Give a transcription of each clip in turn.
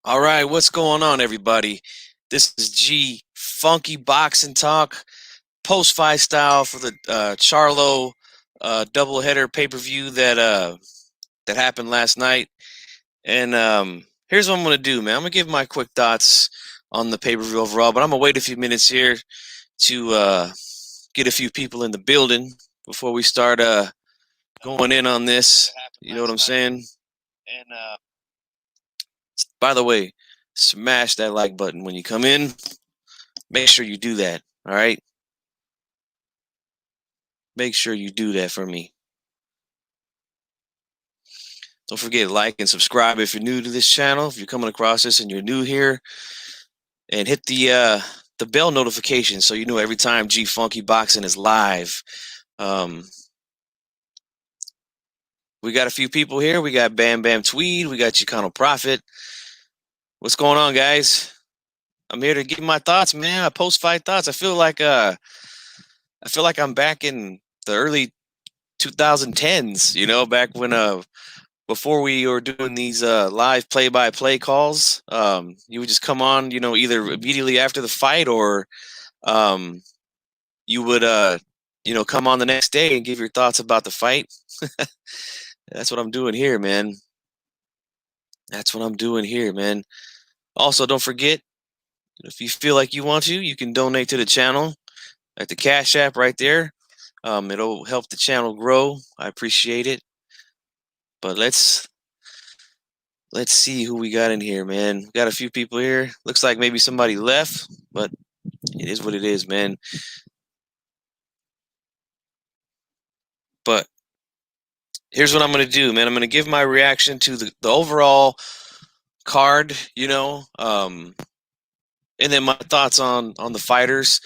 All right, what's going on, everybody? This is GFunky Boxing Talk, post-fight style for the Charlo doubleheader pay-per-view that happened last night. And here's what I'm gonna do, man. I'm gonna give my quick thoughts on the pay-per-view overall, but I'm gonna wait a few minutes here to get a few people in the building before we start going in on this. You know what I'm saying? And by the way, smash that like button when you come in. Make sure you do that. All right. Make sure you do that for me. Don't forget to like and subscribe if you're new to this channel. If you're coming across this and you're new here, and hit the bell notification so you know every time GFunky Boxing is live. We got a few people here. We got Bam Bam Tweed. We got Chicano Prophet. What's going on, guys? I'm here to give my thoughts, man. Post-fight thoughts. I feel like I'm back in the early 2010s. You know, back when before we were doing these live play-by-play calls. You would just come on, you know, either immediately after the fight or you would come on the next day and give your thoughts about the fight. That's what I'm doing here, man. That's what I'm doing here, man. Also, don't forget, if you feel like you want to, you can donate to the channel at the Cash App right there. It'll help the channel grow. I appreciate it. But let's see who we got in here, man. We got a few people here. Looks like maybe somebody left, but it is what it is, man. But here's what I'm going to do, man. I'm going to give my reaction to the overall card, and then my thoughts on the fighters.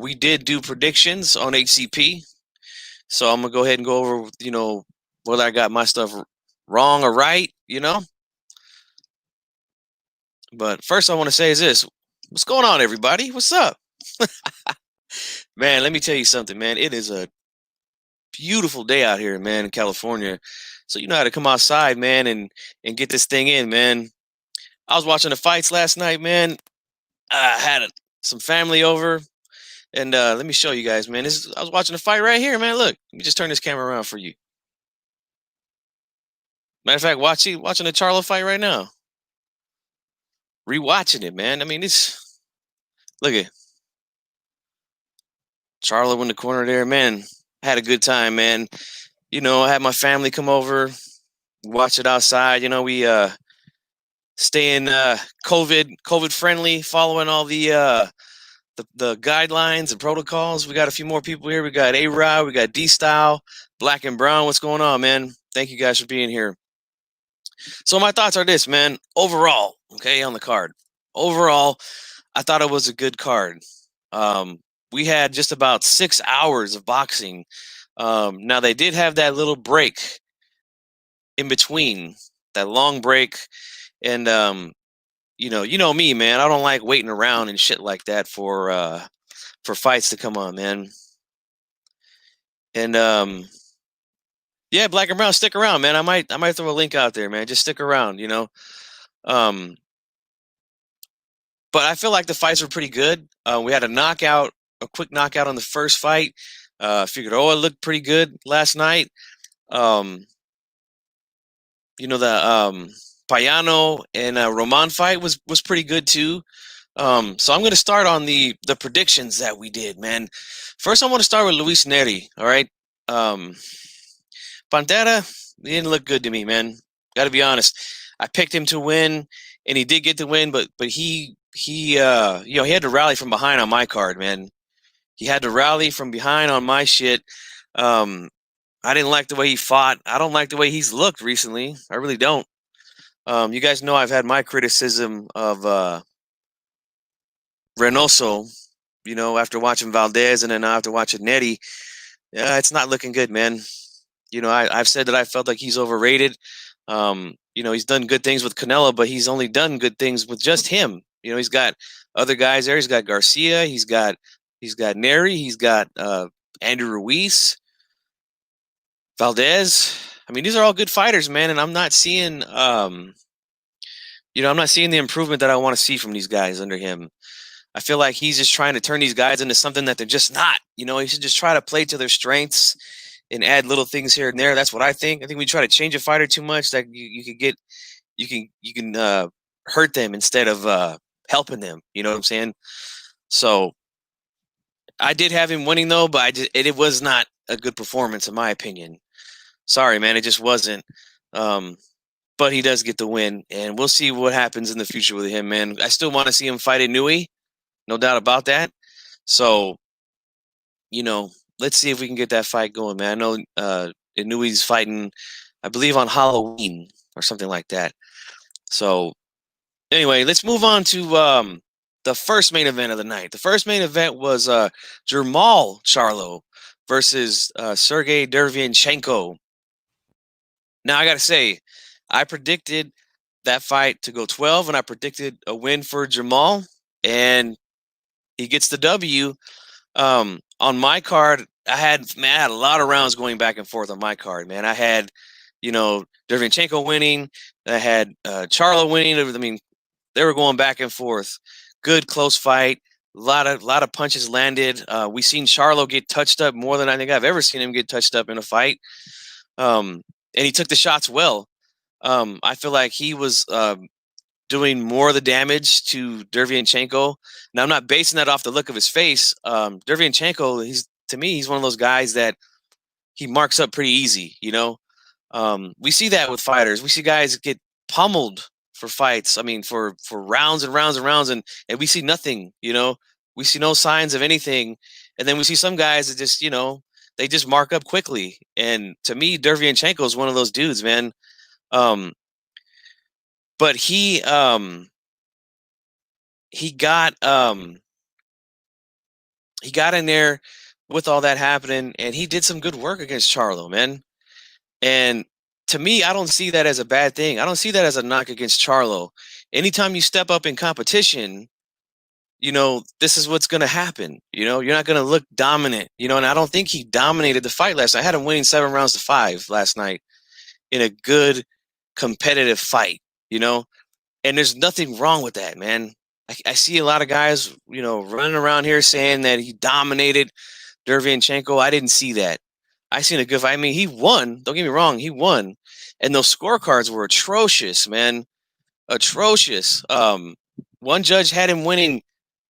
We did do predictions on HCP, so I'm going to go ahead and go over, whether I got my stuff wrong or right, But first I want to say is this. What's going on, everybody? What's up? Man, let me tell you something, man. It is a beautiful day out here, man, in California. So you know how to come outside, man, and get this thing in, man. I was watching the fights last night, man. I had some family over, and let me show you guys, man. I was watching the fight right here, man. Look, let me just turn this camera around for you. Matter of fact, watching the Charlo fight right now. Rewatching it, man. I mean, look at Charlo in the corner there, man. I had a good time, man. I had my family come over, watch it outside. We staying COVID friendly, following all the guidelines and protocols. We got a few more people here. We got A-Rod, we got D-Style, Black and Brown. What's going on, man? Thank you guys for being here. So my thoughts are this, man. Overall, okay, on the card. Overall, I thought it was a good card. We had just about 6 hours of boxing. Now they did have that little break in between, that long break, and you know me, man. I don't like waiting around and shit like that for fights to come on, man. And yeah, Black and Brown, stick around, man. I might throw a link out there, man. Just stick around, Um, but I feel like the fights were pretty good. We had a quick knockout on the first fight. Figueroa looked pretty good last night. The Payano and Roman fight was pretty good too. So I'm going to start on the predictions that we did, man. First, I want to start with Luis Neri. All right, Pantera, he didn't look good to me, man. Got to be honest. I picked him to win, and he did get the win, but he had to rally from behind on my card, man. He had to rally from behind on my shit. I didn't like the way he fought. I don't like the way he's looked recently. I really don't. You guys know I've had my criticism of Reynoso, after watching Valdez and then after watching Neri. Yeah, it's not looking good, man. I've said that I felt like he's overrated. He's done good things with Canelo, but he's only done good things with just him. He's got other guys there. He's got Garcia. He's got Neri. He's got Andrew Ruiz, Valdez. I mean, these are all good fighters, man. And I'm not seeing I'm not seeing the improvement that I want to see from these guys under him. I feel like he's just trying to turn these guys into something that they're just not. He should just try to play to their strengths and add little things here and there. That's what I think. I think we try to change a fighter too much that you can hurt them instead of helping them. You know what I'm saying? So I did have him winning though, but it was not a good performance in my opinion. Sorry, man, it just wasn't. Um, but he does get the win, and we'll see what happens in the future with him, man. I still want to see him fight Inui, no doubt about that. So, let's see if we can get that fight going, man. I know Inui's fighting, I believe, on Halloween or something like that. So, anyway, let's move on to the first main event of the night. The first main event was Jermall Charlo versus Sergey Derevyanchenko. Now, I got to say, I predicted that fight to go 12, and I predicted a win for Jermall, and he gets the W. On my card, I had a lot of rounds going back and forth on my card, man. I had, Derevyanchenko winning. I had Charlo winning. I mean, they were going back and forth. Good close fight. A lot of punches landed. We seen Charlo get touched up more than I think I've ever seen him get touched up in a fight. And he took the shots well. I feel like he was doing more of the damage to Derevyanchenko. Now, I'm not basing that off the look of his face. Derevyanchenko, to me, he's one of those guys that he marks up pretty easy. We see that with fighters. We see guys get pummeled for fights. I mean, for rounds and rounds and rounds, and we see nothing. We see no signs of anything, and then we see some guys that just they just mark up quickly. And to me, Derevyanchenko is one of those dudes, man. But he got in there with all that happening, and he did some good work against Charlo, man. And to me, I don't see that as a bad thing. I don't see that as a knock against Charlo. Anytime you step up in competition, this is what's going to happen. You're not going to look dominant, and I don't think he dominated the fight last night. I had him winning 7-5 last night in a good competitive fight, and there's nothing wrong with that, man. I see a lot of guys, running around here saying that he dominated Derevyanchenko. I didn't see that. I seen a good fight. I mean, he won. Don't get me wrong, he won. And those scorecards were atrocious, man. Atrocious. One judge had him winning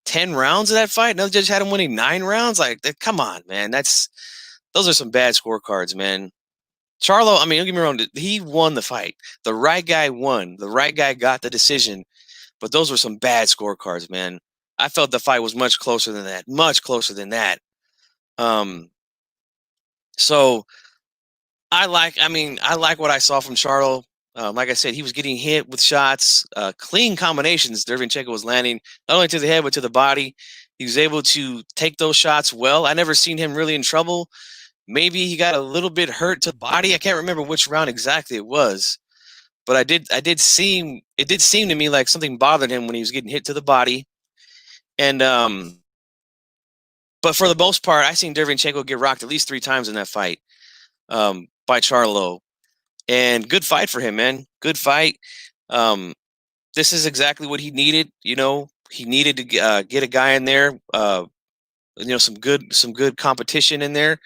10 rounds of that fight. Another judge had him winning 9 rounds. Like, come on, man. Those are some bad scorecards, man. Charlo, I mean, don't get me wrong, he won the fight. The right guy won. The right guy got the decision. But those were some bad scorecards, man. I felt the fight was much closer than that. Much closer than that. So I like what I saw from Charlo. Like I said, he was getting hit with shots, clean combinations. Derevyanchenko was landing not only to the head but to the body. He was able to take those shots well. I never seen him really in trouble. Maybe he got a little bit hurt to the body. I can't remember which round exactly it was, but it did seem to me like something bothered him when he was getting hit to the body. And but for the most part, I seen Derevyanchenko get rocked at least 3 times in that fight by Charlo. And good fight for him, man. Good fight. This is exactly what he needed. He needed to get a guy in there. Some good competition in there,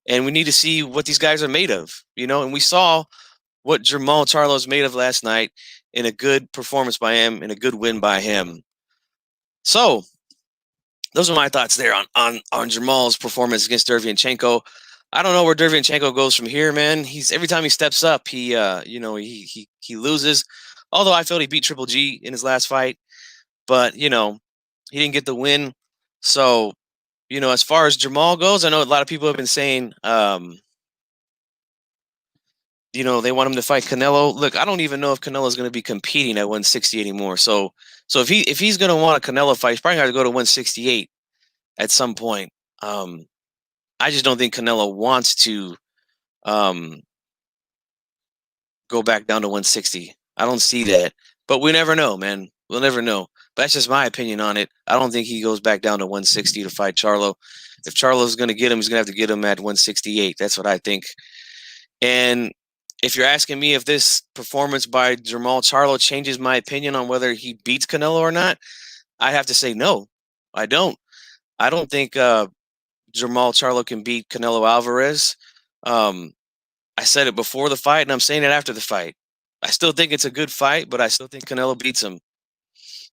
and we need to see what these guys are made of. And we saw what Jermall Charlo is made of last night in a good performance by him, in a good win by him. So those are my thoughts there on Jermall's performance against Derevyanchenko. I don't know where Derevyanchenko goes from here, man. Every time he steps up, he loses. Although I felt he beat Triple G in his last fight, but he didn't get the win. So, as far as Jermall goes, I know a lot of people have been saying, they want him to fight Canelo. Look, I don't even know if Canelo is going to be competing at 160 anymore. So if he's going to want a Canelo fight, he's probably got to go to 168 at some point. I just don't think Canelo wants to go back down to 160. I don't see that, but we never know, man. We'll never know. But that's just my opinion on it. I don't think he goes back down to 160 to fight Charlo. If Charlo's going to get him, he's going to have to get him at 168. That's what I think. And if you're asking me if this performance by Jermall Charlo changes my opinion on whether he beats Canelo or not, I have to say no. I don't. I don't think Jermall Charlo can beat Canelo Alvarez. Um, I said it before the fight, and I'm saying it after the fight. I still think it's a good fight, but I still think Canelo beats him.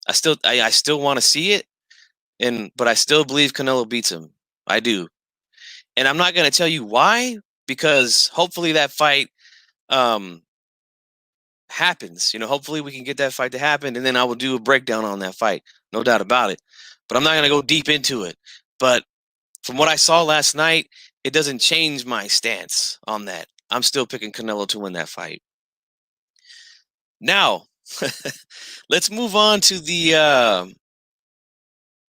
I still want to see it, but I still believe Canelo beats him. I do, and I'm not going to tell you why, because hopefully that fight um, happens. Hopefully we can get that fight to happen, and then I will do a breakdown on that fight, no doubt about it. But I'm not going to go deep into it. But from what I saw last night, it doesn't change my stance on that. I'm still picking Canelo to win that fight. Now, let's move on to the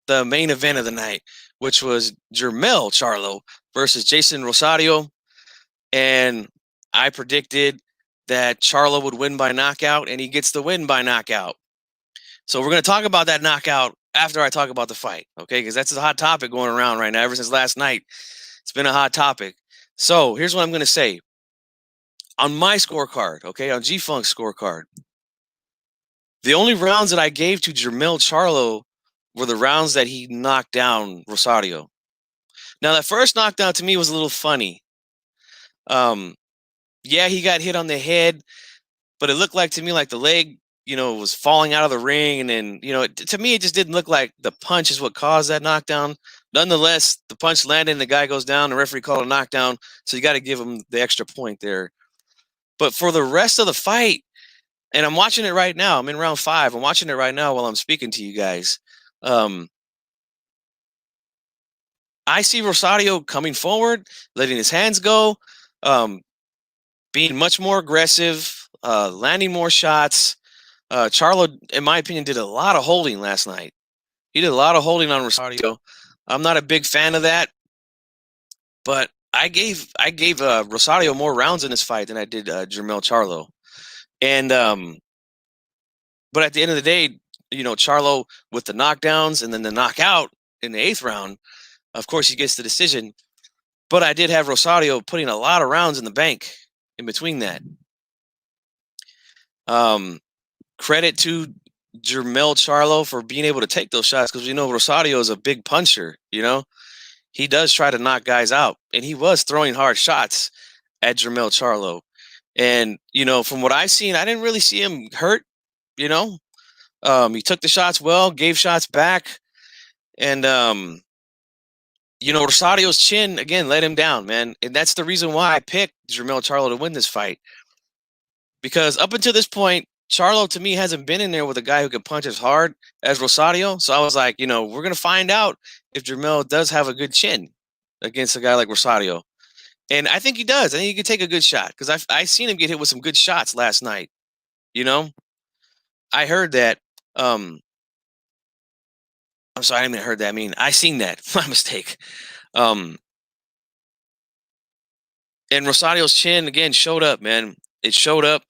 main event of the night, which was Jermell Charlo versus Jason Rosario. And I predicted that Charlo would win by knockout, and he gets the win by knockout. So we're going to talk about that knockout after I talk about the fight, okay? Because that's a hot topic going around right now. Ever since last night, it's been a hot topic. So here's what I'm going to say. On my scorecard, okay, on GFunk's scorecard, the only rounds that I gave to Jermell Charlo were the rounds that he knocked down Rosario. Now, that first knockdown to me was a little funny. Yeah, he got hit on the head, but it looked like to me like the leg, was falling out of the ring. And then, to me, it just didn't look like the punch is what caused that knockdown. Nonetheless, the punch landed and the guy goes down. The referee called a knockdown. So you got to give him the extra point there. But for the rest of the fight, and I'm watching it right now. I'm in round 5. I'm watching it right now while I'm speaking to you guys. I see Rosario coming forward, letting his hands go, being much more aggressive, landing more shots. Charlo, in my opinion, did a lot of holding last night. He did a lot of holding on Rosario. I'm not a big fan of that, but I gave Rosario more rounds in this fight than I did Jermell Charlo. And but at the end of the day, Charlo with the knockdowns and then the knockout in the 8th round, of course he gets the decision. But I did have Rosario putting a lot of rounds in the bank in between that. Credit to Jermell Charlo for being able to take those shots, because Rosario is a big puncher. He does try to knock guys out, and he was throwing hard shots at Jermell Charlo. And from what I've seen, I didn't really see him hurt. He took the shots well, gave shots back, and Rosario's chin again let him down, man. And that's the reason why I picked Jermell Charlo to win this fight, because up until this point, Charlo to me hasn't been in there with a guy who can punch as hard as Rosario. So I was like, we're gonna find out if Jermell does have a good chin against a guy like Rosario. And I think he does. I think he could take a good shot, because I seen him get hit with some good shots last night. I heard that. I'm sorry, I didn't mean I heard that. I mean, I seen that. My mistake. And Rosario's chin again showed up, man. It showed up.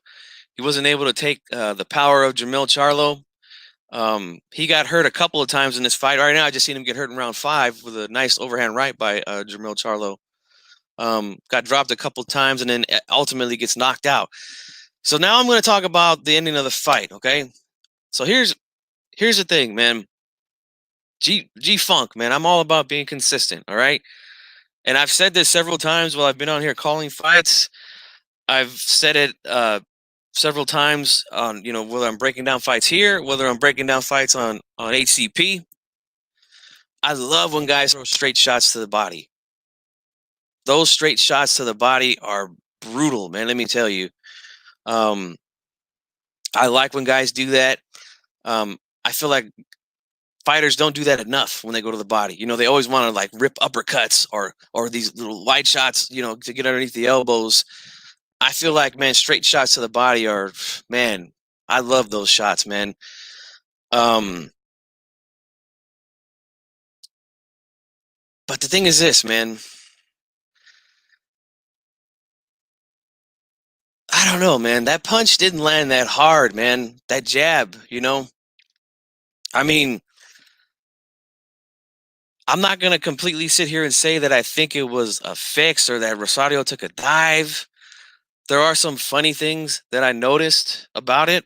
He wasn't able to take the power of Jermell Charlo. He got hurt a couple of times in this fight. Right now, I just seen him get hurt in round 5 with a nice overhand right by Jermell Charlo. Got dropped a couple of times and then ultimately gets knocked out. So now I'm going to talk about the ending of the fight, okay? So here's the thing, man. G-Funk, man, I'm all about being consistent, all right? And I've said this several times while I've been on here calling fights. I've said it several times on, whether I'm breaking down fights here, whether I'm breaking down fights on HCP. I love when guys throw straight shots to the body. Those straight shots to the body are brutal, man. Let me tell you. I like when guys do that. I feel like fighters don't do that enough when they go to the body. They always want to like rip uppercuts or these little wide shots, to get underneath the elbows. I feel like, man, straight shots to the body are, man, I love those shots, man. But the thing is this, man. I don't know, man. That punch didn't land that hard, man. That jab, I mean, I'm not going to completely sit here and say that I think it was a fix or that Rosario took a dive. there are some funny things that I noticed about it,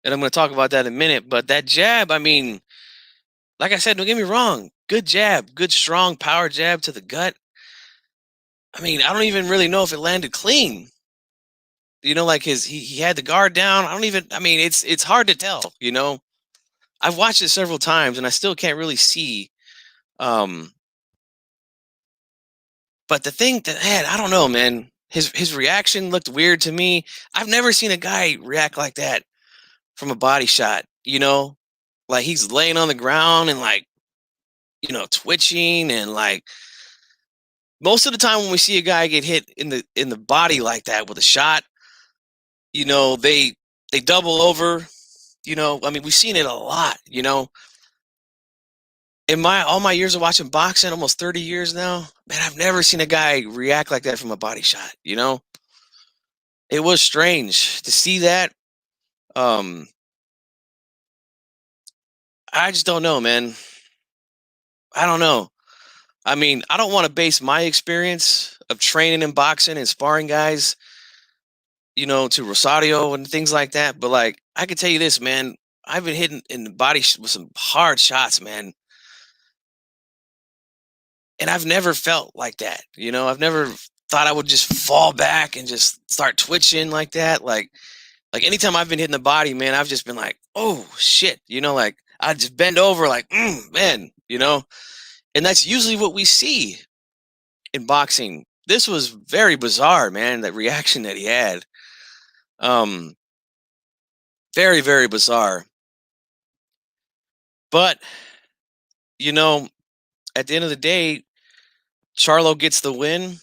and I'm going to talk about that in a minute. But that jab, I mean, like I said, don't get me wrong, good jab, good strong power jab to the gut. I mean, I don't even really know if it landed clean. Like he had the guard down. I don't even. I mean, it's hard to tell. I've watched it several times and I still can't really see. Um, but the thing that man, I don't know, man. His reaction looked weird to me. I've never seen a guy react like that from a body shot. Like he's laying on the ground and like twitching and like most of the time when we see a guy get hit in the body like that with a shot, they double over. I mean, we've seen it a lot. In my all my years of watching boxing, almost 30 years now, man, I've never seen a guy react like that from a body shot. It was strange to see that. Um, I just don't know, man. I don't know. I mean, I don't want to base my experience of training in boxing and sparring guys, to Rosario and things like that. But like, I can tell you this, man. I've been hitting in the body with some hard shots, man, and I've never felt like that. I've never thought I would just fall back and just start twitching like that. Like anytime I've been hitting the body, man, I've just been like, oh shit, like I just bend over, like, man, and that's usually what we see in boxing. This was very bizarre, man. That reaction that he had, um, very, very bizarre. But you know, at the end of the day, Charlo gets the win.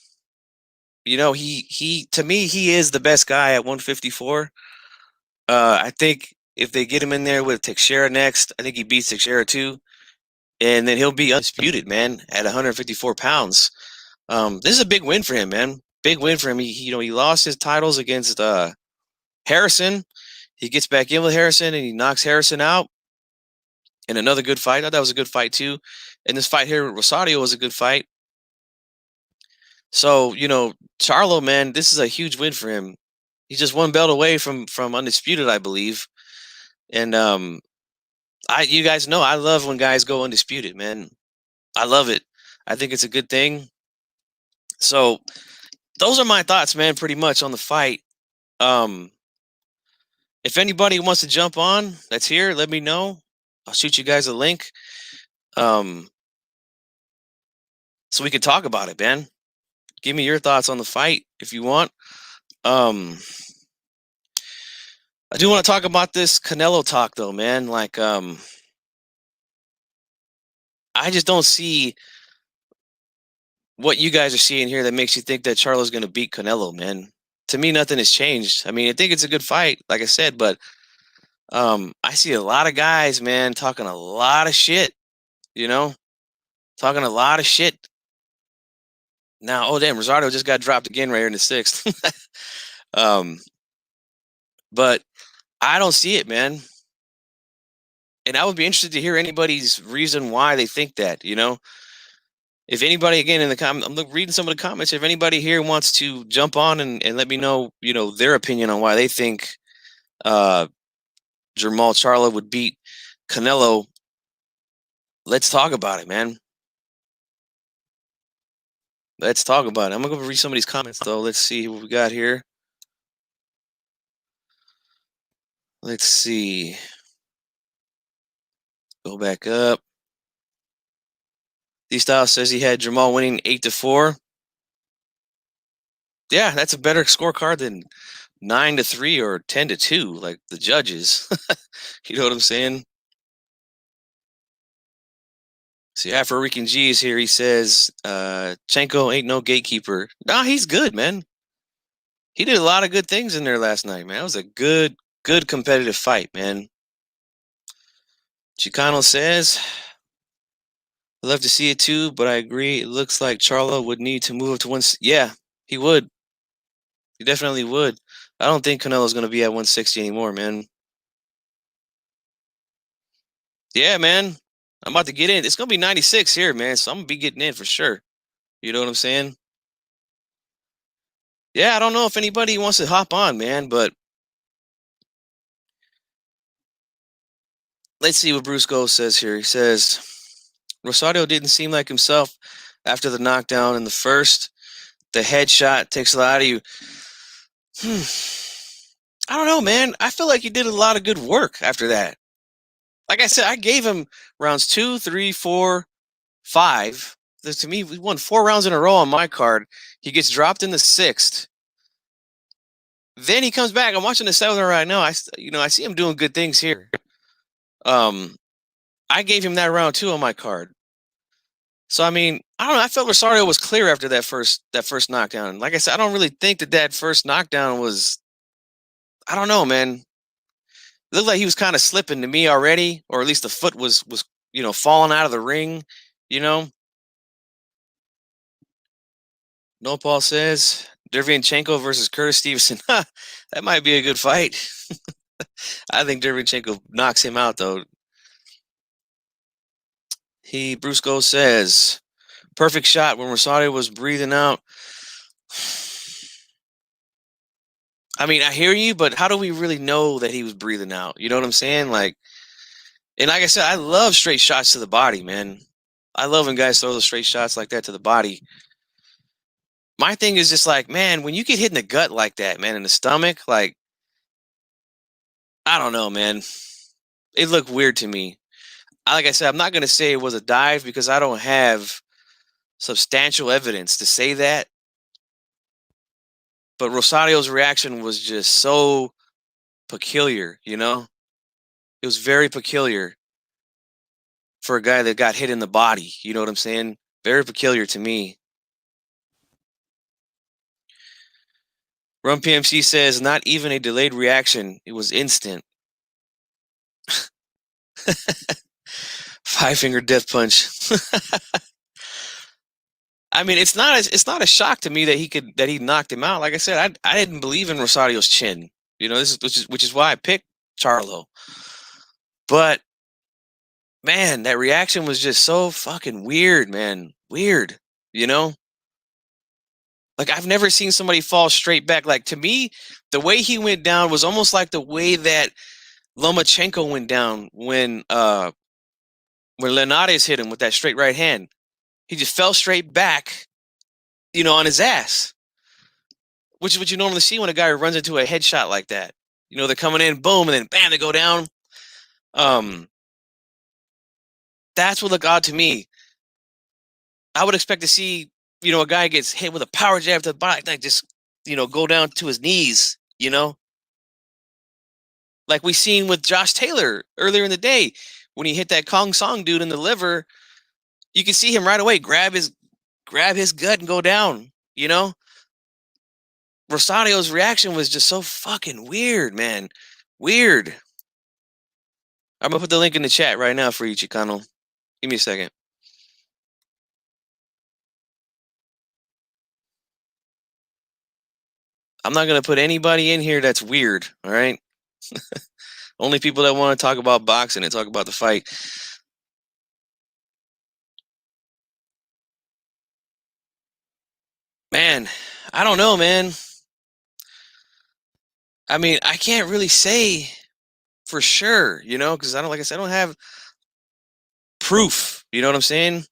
He to me he is the best guy at 154. I think if they get him in there with Teixeira next, I think he beats Teixeira too, and then he'll be undisputed, man, at 154 pounds. This is a big win for him, man. Big win for him. He lost his titles against Harrison. He gets back in with Harrison and he knocks Harrison out in another good fight. I thought that was a good fight too. And this fight here with Rosario was a good fight. So, Charlo, man, this is a huge win for him. He's just one belt away from undisputed, I believe. And you guys know I love when guys go undisputed, man. I love it. I think it's a good thing. So, those are my thoughts, man, pretty much on the fight. Um if anybody wants to jump on that's here, let me know. I'll shoot you guys a link. Um so we can talk about it, man. Give me your thoughts on the fight if you want. Um I do want to talk about this Canelo talk though, man. Like I just don't see what you guys are seeing here that makes you think that Charlo's going to beat Canelo, man. To me, nothing has changed. I mean, I think it's a good fight, like I said, but I see a lot of guys, man, talking a lot of shit, you know, talking a lot of shit. Now, oh damn, Rosario just got dropped again right here in the sixth. um, but I don't see it, man. And I would be interested to hear anybody's reason why they think that, if anybody again in the comment, I'm reading some of the comments. If anybody here wants to jump on and let me know, their opinion on why they think uh Jermall Charlo would beat Canelo, let's talk about it, man. Let's talk about it. I'm gonna go read some of these comments though. Let's see what we got here. Let's see. Go back up. D-Style says he had Jermall winning 8-4. Yeah, that's a better scorecard than 9-3 or 10-2, like the judges. You know what I'm saying? See, Afro-Rican G is here. He says, Chenko ain't no gatekeeper. Nah, he's good, man. He did a lot of good things in there last night, man. It was a good competitive fight, man. Chicano says, I'd love to see it too, but I agree. It looks like Charlo would need to move up to one. Yeah, he would. He definitely would. I don't think Canelo's going to be at 160 anymore, man. Yeah, man. I'm about to get in. It's going to be 96 here, man. So I'm going to be getting in for sure. You know what I'm saying? Yeah, I don't know if anybody wants to hop on, man, but let's see what Bruce Gold says here. He says Rosario didn't seem like himself after the knockdown in the first. The headshot takes a lot out of you. Hmm. I don't know, man. I feel like he did a lot of good work after that. Like I said, I gave him rounds 2, 3, 4, 5. To me, we won 4 rounds in a row on my card. He gets dropped in the 6th. Then he comes back. I'm watching the 7th right now. I see him doing good things here. I gave him that round 2 on my card. So I mean, I don't know. I felt Rosario was clear after that first knockdown. Like I said, I don't really think that first knockdown was. I don't know, man. It looked like he was kind of slipping to me already, or at least the foot was falling out of the ring. You know, No Paul says Derevyanchenko versus Curtis Stevenson. That might be a good fight. I think Derevyanchenko knocks him out though. Bruce Gold says perfect shot when Rosario was breathing out. I mean, I hear you, but how do we really know that he was breathing out? You know what I'm saying? And like I said, I love straight shots to the body, man. I love when guys throw the straight shots like that to the body. My thing is just like, man, when you get hit in the gut like that, man, in the stomach, like, I don't know, man. It looked weird to me. Like I said, I'm not going to say it was a dive because I don't have substantial evidence to say that. But Rosario's reaction was just so peculiar, you know? It was very peculiar for a guy that got hit in the body. You know what I'm saying? Very peculiar to me. Rum PMC says, not even a delayed reaction. It was instant. Five finger death punch. I mean, it's not a shock to me that he knocked him out. Like I said, I didn't believe in Rosario's chin. You know, this is which is why I picked Charlo. But man, that reaction was just so fucking weird, man. Weird, you know? Like I've never seen somebody fall straight back. Like to me, the way he went down was almost like the way that Lomachenko went down when Linares hit him with that straight right hand. He just fell straight back, on his ass. Which is what you normally see when a guy runs into a headshot like that. They're coming in, boom, and then bam, they go down. Um, that's what looked odd to me. I would expect to see, a guy gets hit with a power jab to the body, like just, go down to his knees, like we seen with Josh Taylor earlier in the day when he hit that Kong Song dude in the liver. You can see him right away grab his gut and go down. Rosario's reaction was just so fucking weird, man. Weird. I'm gonna put the link in the chat right now for you, Chicano. Give me a second. I'm not gonna put anybody in here that's weird. All right. Only people that want to talk about boxing and talk about the fight. Man, I don't know, man. I mean, I can't really say for sure, because I don't, like I said, I don't have proof. You know what I'm saying?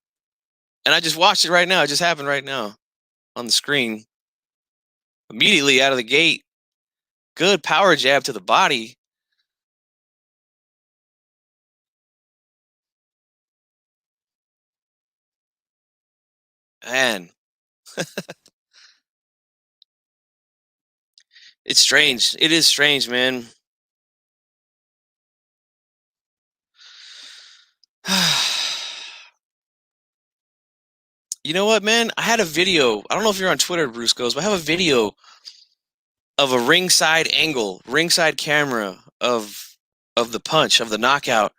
And I just watched it right now. It just happened right now on the screen. Immediately out of the gate, good power jab to the body. Man, it's strange. It is strange, man. You know what, man? I had a video. I don't know if you're on Twitter, Bruce Goes, but I have a video of a ringside angle, ringside camera of the punch, of the knockout.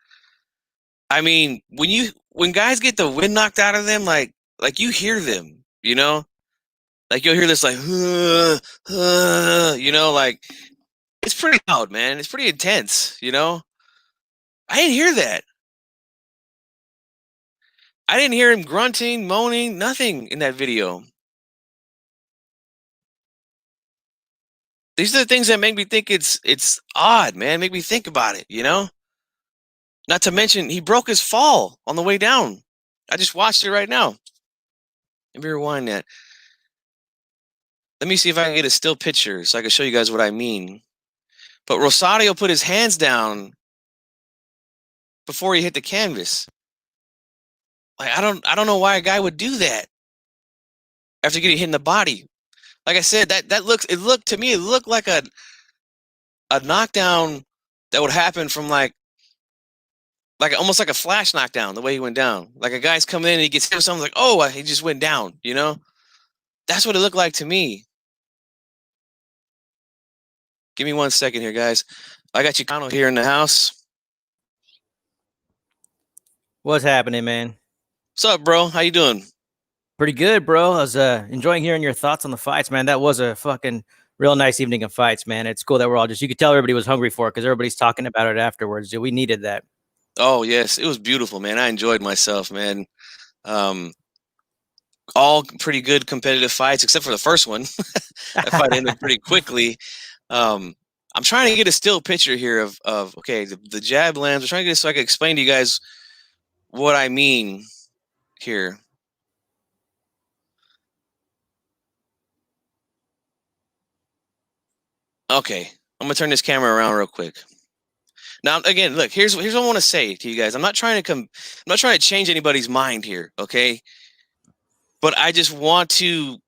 I mean, when guys get the wind knocked out of them, like you hear them, like you'll hear this like, like it's pretty loud, man. It's pretty intense. I didn't hear that. I didn't hear him grunting, moaning, nothing in that video. These are the things that make me think it's odd, man. Make me think about it, you know? Not to mention, he broke his fall on the way down. I just watched it right now. Let me rewind that. Let me see if I can get a still picture so I can show you guys what I mean. But Rosario put his hands down before he hit the canvas. Like, I don't know why a guy would do that after getting hit in the body. Like I said, it looked like a knockdown that would happen from like almost like a flash knockdown, the way he went down. Like a guy's coming in and he gets hit with something, like, oh, he just went down, you know? That's what it looked like to me. Give me 1 second here, guys. I got Chicano here in the house. What's happening, man? What's up, bro? How you doing? Pretty good, bro. I was enjoying hearing your thoughts on the fights, man. That was a fucking real nice evening of fights, man. It's cool that we're all you could tell everybody was hungry for it because everybody's talking about it afterwards. We needed that. Oh, yes. It was beautiful, man. I enjoyed myself, man. All pretty good competitive fights, except for the first one. That fight ended pretty quickly. I'm trying to get a still picture here of okay, the jab lands. I'm trying to get it so I can explain to you guys what I mean here. Okay, I'm gonna turn this camera around real quick. Now, again, look, here's what I want to say to you guys. I'm not trying to change anybody's mind here, okay? But I just want to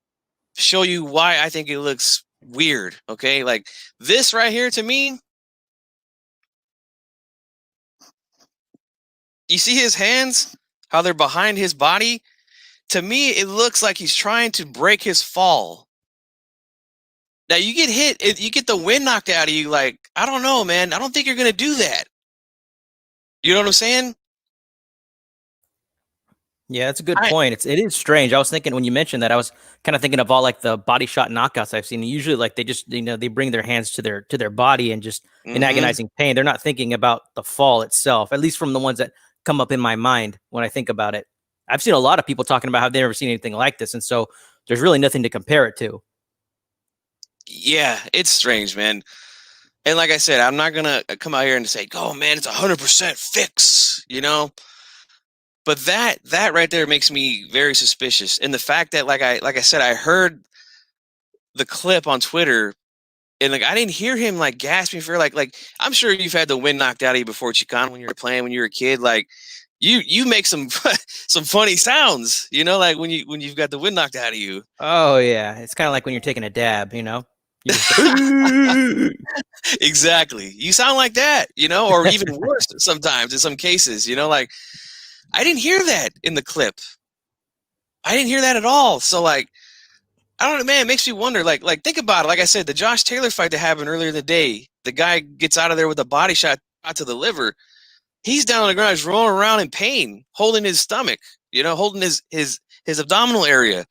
show you why I think it looks weird, okay? Like this right here, to me, you see his hands, how they're behind his body? To me, it looks like he's trying to break his fall. Now, you get hit, you get the wind knocked out of you, like, I don't know, man. I don't think you're going to do that. You know what I'm saying? Yeah, that's a good point. It is strange. I was thinking when you mentioned that, I was kind of thinking of all like the body shot knockouts I've seen. Usually, like they just they bring their hands to their body and just in agonizing pain. They're not thinking about the fall itself. At least from the ones that come up in my mind when I think about it. I've seen a lot of people talking about how they've never seen anything like this, and so there's really nothing to compare it to. Yeah, it's strange, man. And like I said, I'm not gonna come out here and say, "Oh man, it's 100% fix," you know. But that right there makes me very suspicious. And the fact that, like I said, I heard the clip on Twitter, and like I didn't hear him like gasping for like I'm sure you've had the wind knocked out of you before, Chicano, when you were playing when you were a kid. Like you make some some funny sounds, you know, like when you've got the wind knocked out of you. Oh yeah, it's kind of like when you're taking a dab, you know. Exactly. You sound like that, you know, or even worse sometimes in some cases, you know, like I didn't hear that in the clip. I didn't hear that at all. So like, I don't know, man, it makes me wonder, like think about it. Like I said, the Josh Taylor fight that happened earlier in the day, the guy gets out of there with a body shot to the liver. He's down on the ground, he's rolling around in pain, holding his stomach, you know, holding his abdominal area.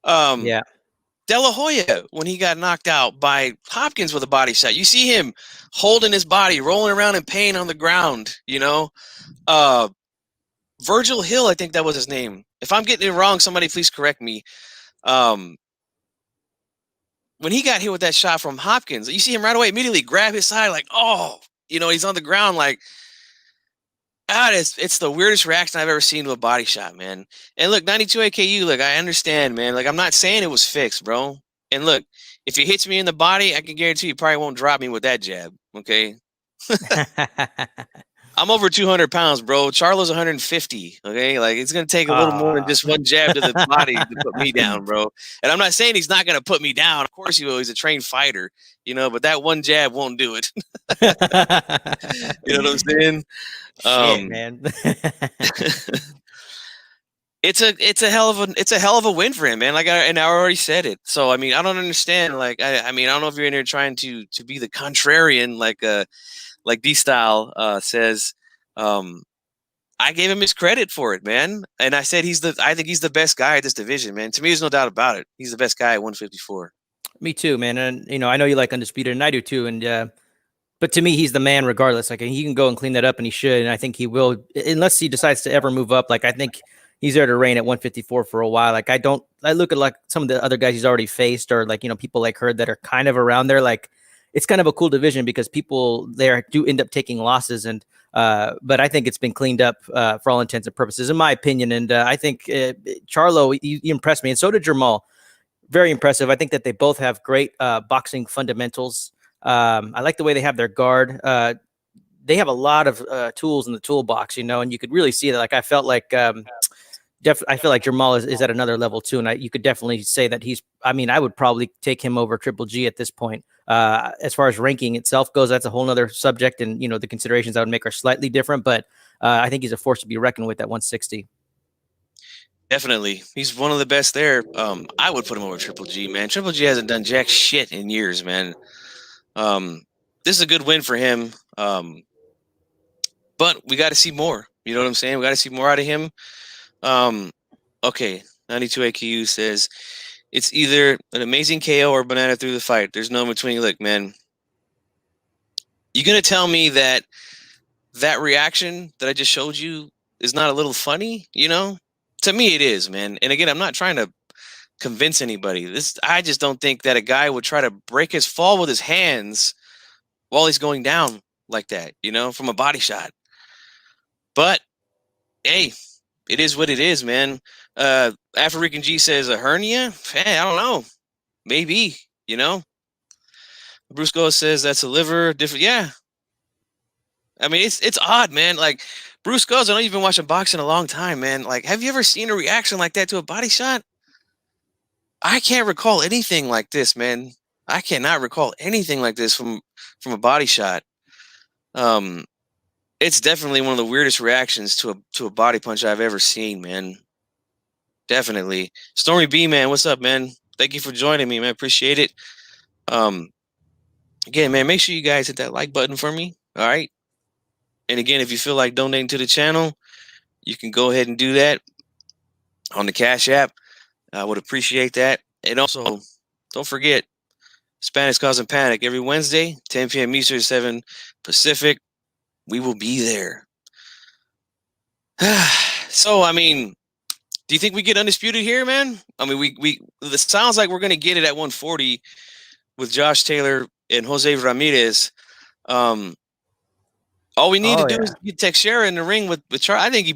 Yeah. De La Hoya, when he got knocked out by Hopkins with a body shot, you see him holding his body, rolling around in pain on the ground, you know. Virgil Hill, I think that was his name. If I'm getting it wrong, somebody please correct me. When he got hit with that shot from Hopkins, you see him right away immediately grab his side, like, oh, you know, he's on the ground, like, it's the weirdest reaction I've ever seen to a body shot, man. And look, 92 AKU, look, I understand, man. Like, I'm not saying it was fixed, bro. And look, if he hits me in the body, I can guarantee you probably won't drop me with that jab, okay? I'm over 200 pounds, bro. Charlo's 150, okay? Like, it's going to take a little more than just one jab to the body to put me down, bro. And I'm not saying he's not going to put me down. Of course he will. He's a trained fighter, you know, but that one jab won't do it. You know what I'm saying? Shit, man. It's a hell of a win for him, man. Like I already said it. So I mean, I don't understand. Like I mean, I don't know if you're in here trying to be the contrarian, like D Style says. I gave him his credit for it, man. And I said I think he's the best guy at this division, man. To me, there's no doubt about it. He's the best guy at 154. Me too, man. And you know, I know you like Undisputed, and I do too. And but to me, he's the man regardless. Like he can go and clean that up, and he should. And I think he will, unless he decides to ever move up. Like I think he's there to reign at 154 for a while. Like I look at like some of the other guys he's already faced, or like, you know, people like Hurd that are kind of around there. Like it's kind of a cool division because people there do end up taking losses, and but I think it's been cleaned up for all intents and purposes, in my opinion. And I think Charlo, he impressed me, and so did Jamal. Very impressive. I think that they both have great boxing fundamentals. I like the way they have their guard. They have a lot of tools in the toolbox, you know, and you could really see that. Like I felt like I feel like Jamal is at another level too, and you could definitely say that he's. I mean, I would probably take him over Triple G at this point. As far as ranking itself goes, that's a whole nother subject, and you know the considerations I would make are slightly different. But I think he's a force to be reckoned with at 160. Definitely, he's one of the best there. I would put him over Triple G, man. Triple G hasn't done jack shit in years, man. This is a good win for him. But we got to see more. You know what I'm saying? We got to see more out of him. Okay, 92 AKU says it's either an amazing KO or banana through the fight. There's no in between. Look, man, you gonna tell me that reaction that I just showed you is not a little funny? You know, to me it is, man. And again, I'm not trying to convince anybody. I just don't think that a guy would try to break his fall with his hands while he's going down like that, you know, from a body shot. But hey, it is what it is, man. African G says a hernia. Hey, I don't know. Maybe, you know. Bruce Go says that's a liver. Different, yeah. I mean, it's odd, man. Like Bruce Goes, I know you've been watching boxing a long time, man. Like, have you ever seen a reaction like that to a body shot? I can't recall anything like this, man. I cannot recall anything like this from a body shot. It's definitely one of the weirdest reactions to a body punch I've ever seen, man. Definitely. Stormy B, man, what's up, man? Thank you for joining me, man. Appreciate it. Again, man, make sure you guys hit that like button for me. All right. And again, if you feel like donating to the channel, you can go ahead and do that on the Cash App. I would appreciate that. And also, don't forget, Spanish Causing Panic every Wednesday, 10 p.m. Eastern, 7 Pacific. We will be there. So, I mean, do you think we get undisputed here, man? I mean, it sounds like we're going to get it at 140 with Josh Taylor and Jose Ramirez. All we need to do is get Teixeira in the ring with Charlo. I think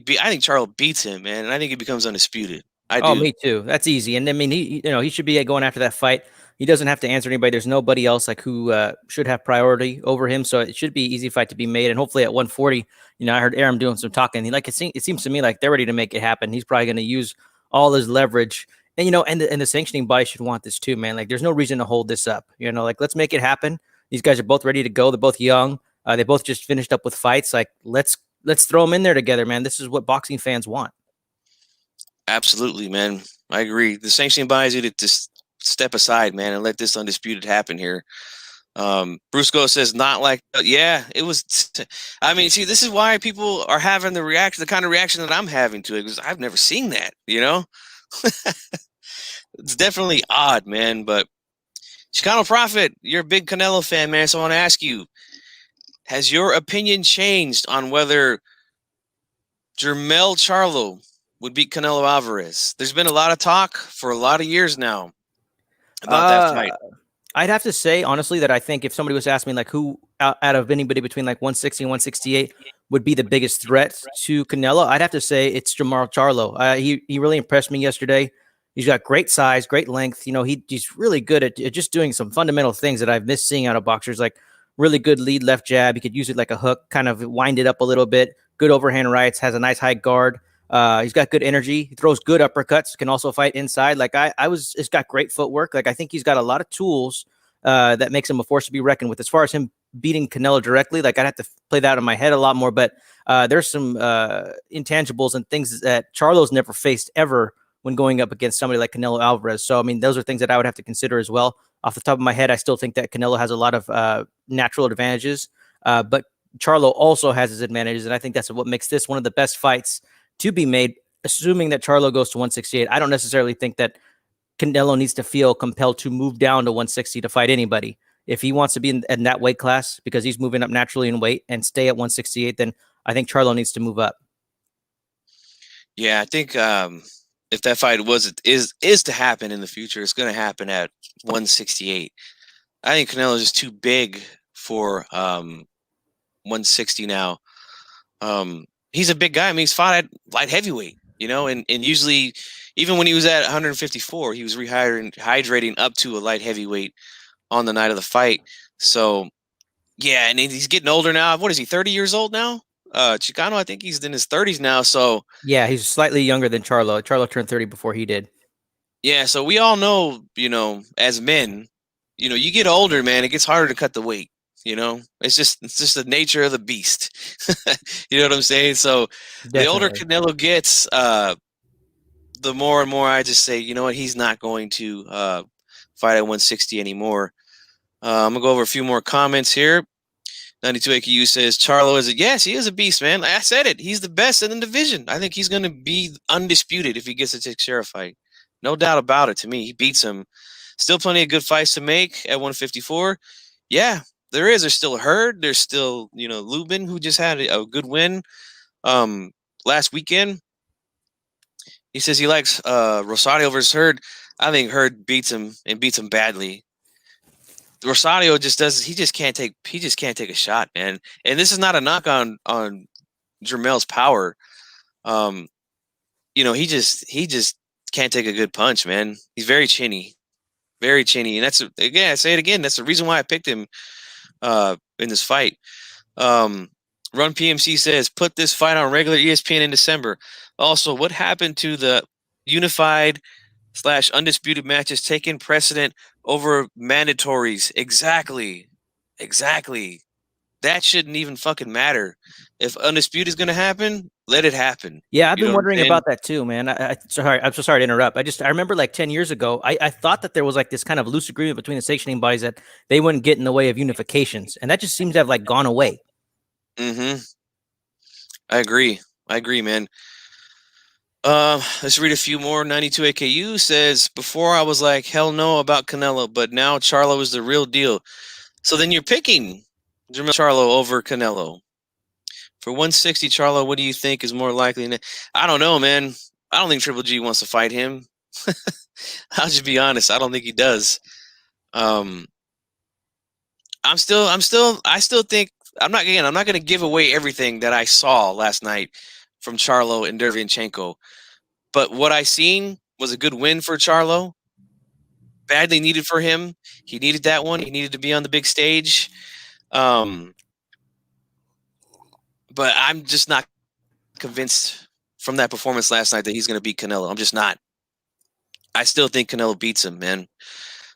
Charlo beats him, man, and I think he becomes undisputed. I do. Me too. That's easy. And I mean, he should be going after that fight. He doesn't have to answer anybody. There's nobody else like who should have priority over him. So it should be an easy fight to be made. And hopefully at 140, you know, I heard Aram doing some talking. It seems to me like they're ready to make it happen. He's probably going to use all his leverage. And, you know, and the sanctioning body should want this too, man. Like there's no reason to hold this up. You know, like let's make it happen. These guys are both ready to go. They're both young. They both just finished up with fights. Like let's throw them in there together, man. This is what boxing fans want. Absolutely, man. I agree. The sanctioning bodies need to just step aside, man, and let this undisputed happen here. Bruce Go says not like, yeah, it was. I mean, see, this is why people are having the kind of reaction that I'm having to it, because I've never seen that, you know. It's definitely odd, man. But Chicano Prophet, you're a big Canelo fan, man. So I want to ask you, has your opinion changed on whether Jermell Charlo would beat Canelo Alvarez? There's been a lot of talk for a lot of years now about that fight. I'd have to say, honestly, that I think if somebody was asking me, like, who out of anybody between like 160 and 168 would be the biggest threat to Canelo, I'd have to say it's Jermell Charlo. He really impressed me yesterday. He's got great size, great length. You know, he's really good at just doing some fundamental things that I've missed seeing out of boxers, like really good lead left jab. He could use it like a hook, kind of wind it up a little bit. Good overhand rights, has a nice high guard. He's got good energy. He throws good uppercuts. Can also fight inside. Like it's got great footwork. Like I think he's got a lot of tools that makes him a force to be reckoned with. As far as him beating Canelo directly, like I'd have to play that in my head a lot more. But there's some intangibles and things that Charlo's never faced ever when going up against somebody like Canelo Alvarez. So I mean, those are things that I would have to consider as well. Off the top of my head, I still think that Canelo has a lot of natural advantages, but Charlo also has his advantages, and I think that's what makes this one of the best fights to be made, assuming that Charlo goes to 168. I don't necessarily think that Canelo needs to feel compelled to move down to 160 to fight anybody. If he wants to be in that weight class because he's moving up naturally in weight and stay at 168, then I think Charlo needs to move up. Yeah, I think if that fight is to happen in the future, it's going to happen at 168. I think Canelo's just too big for 160 now. He's a big guy. I mean, he's fought at light heavyweight, you know, and usually, even when he was at 154, he was hydrating up to a light heavyweight on the night of the fight. So, yeah, and he's getting older now. What is he, 30 years old now? Chicano, I think he's in his 30s now. So, Yeah, he's slightly younger than Charlo. Charlo turned 30 before he did. yeah, so we all know, you know, as men, you know, you get older, man, it gets harder to cut the weight. You know, it's just the nature of the beast. You know what I'm saying? So the older Definitely. Canelo gets, the more and more I just say, you know what, he's not going to fight at 160 anymore. I'm gonna go over a few more comments here. 92 AKU says Charlo is yes, he is a beast, man. I said it. He's the best in the division. I think he's gonna be undisputed if he gets a Teixeira fight. No doubt about it. To me, he beats him. Still plenty of good fights to make at 154. Yeah, there is. There's still Hurd. There's still, you know, Lubin, who just had a good win last weekend. He says he likes Rosario versus Hurd. I think Hurd beats him and beats him badly. Rosario just does. He just can't take a shot, man. And this is not a knock on Jermel's power. You know, he just can't take a good punch, man. He's very chinny, and that's again. I say it again. That's the reason why I picked him in this fight. Run PMC says put this fight on regular ESPN in December. Also, what happened to the unified / undisputed matches taking precedent over mandatories? Exactly. That shouldn't even fucking matter. If undisputed is going to happen, let it happen. Yeah, I've You know been what I'm wondering saying? about that too, man. I'm so sorry to interrupt. I remember like 10 years ago, I thought that there was like this kind of loose agreement between the sanctioning bodies that they wouldn't get in the way of unifications, and that just seems to have like gone away. Mm-hmm. I agree, man. Let's read a few more. 92 AKU says, before I was like, hell no about Canelo, but now Charlo is the real deal. So then you're picking Charlo over Canelo. For 160, Charlo, what do you think is more likely? I don't know, man. I don't think Triple G wants to fight him. I'll just be honest. I don't think he does. I still think I'm not going to give away everything that I saw last night from Charlo and Derevyanchenko. But what I seen was a good win for Charlo. Badly needed for him. He needed that one. He needed to be on the big stage. But I'm just not convinced from that performance last night that he's going to beat Canelo. I'm just not. I still think Canelo beats him, man.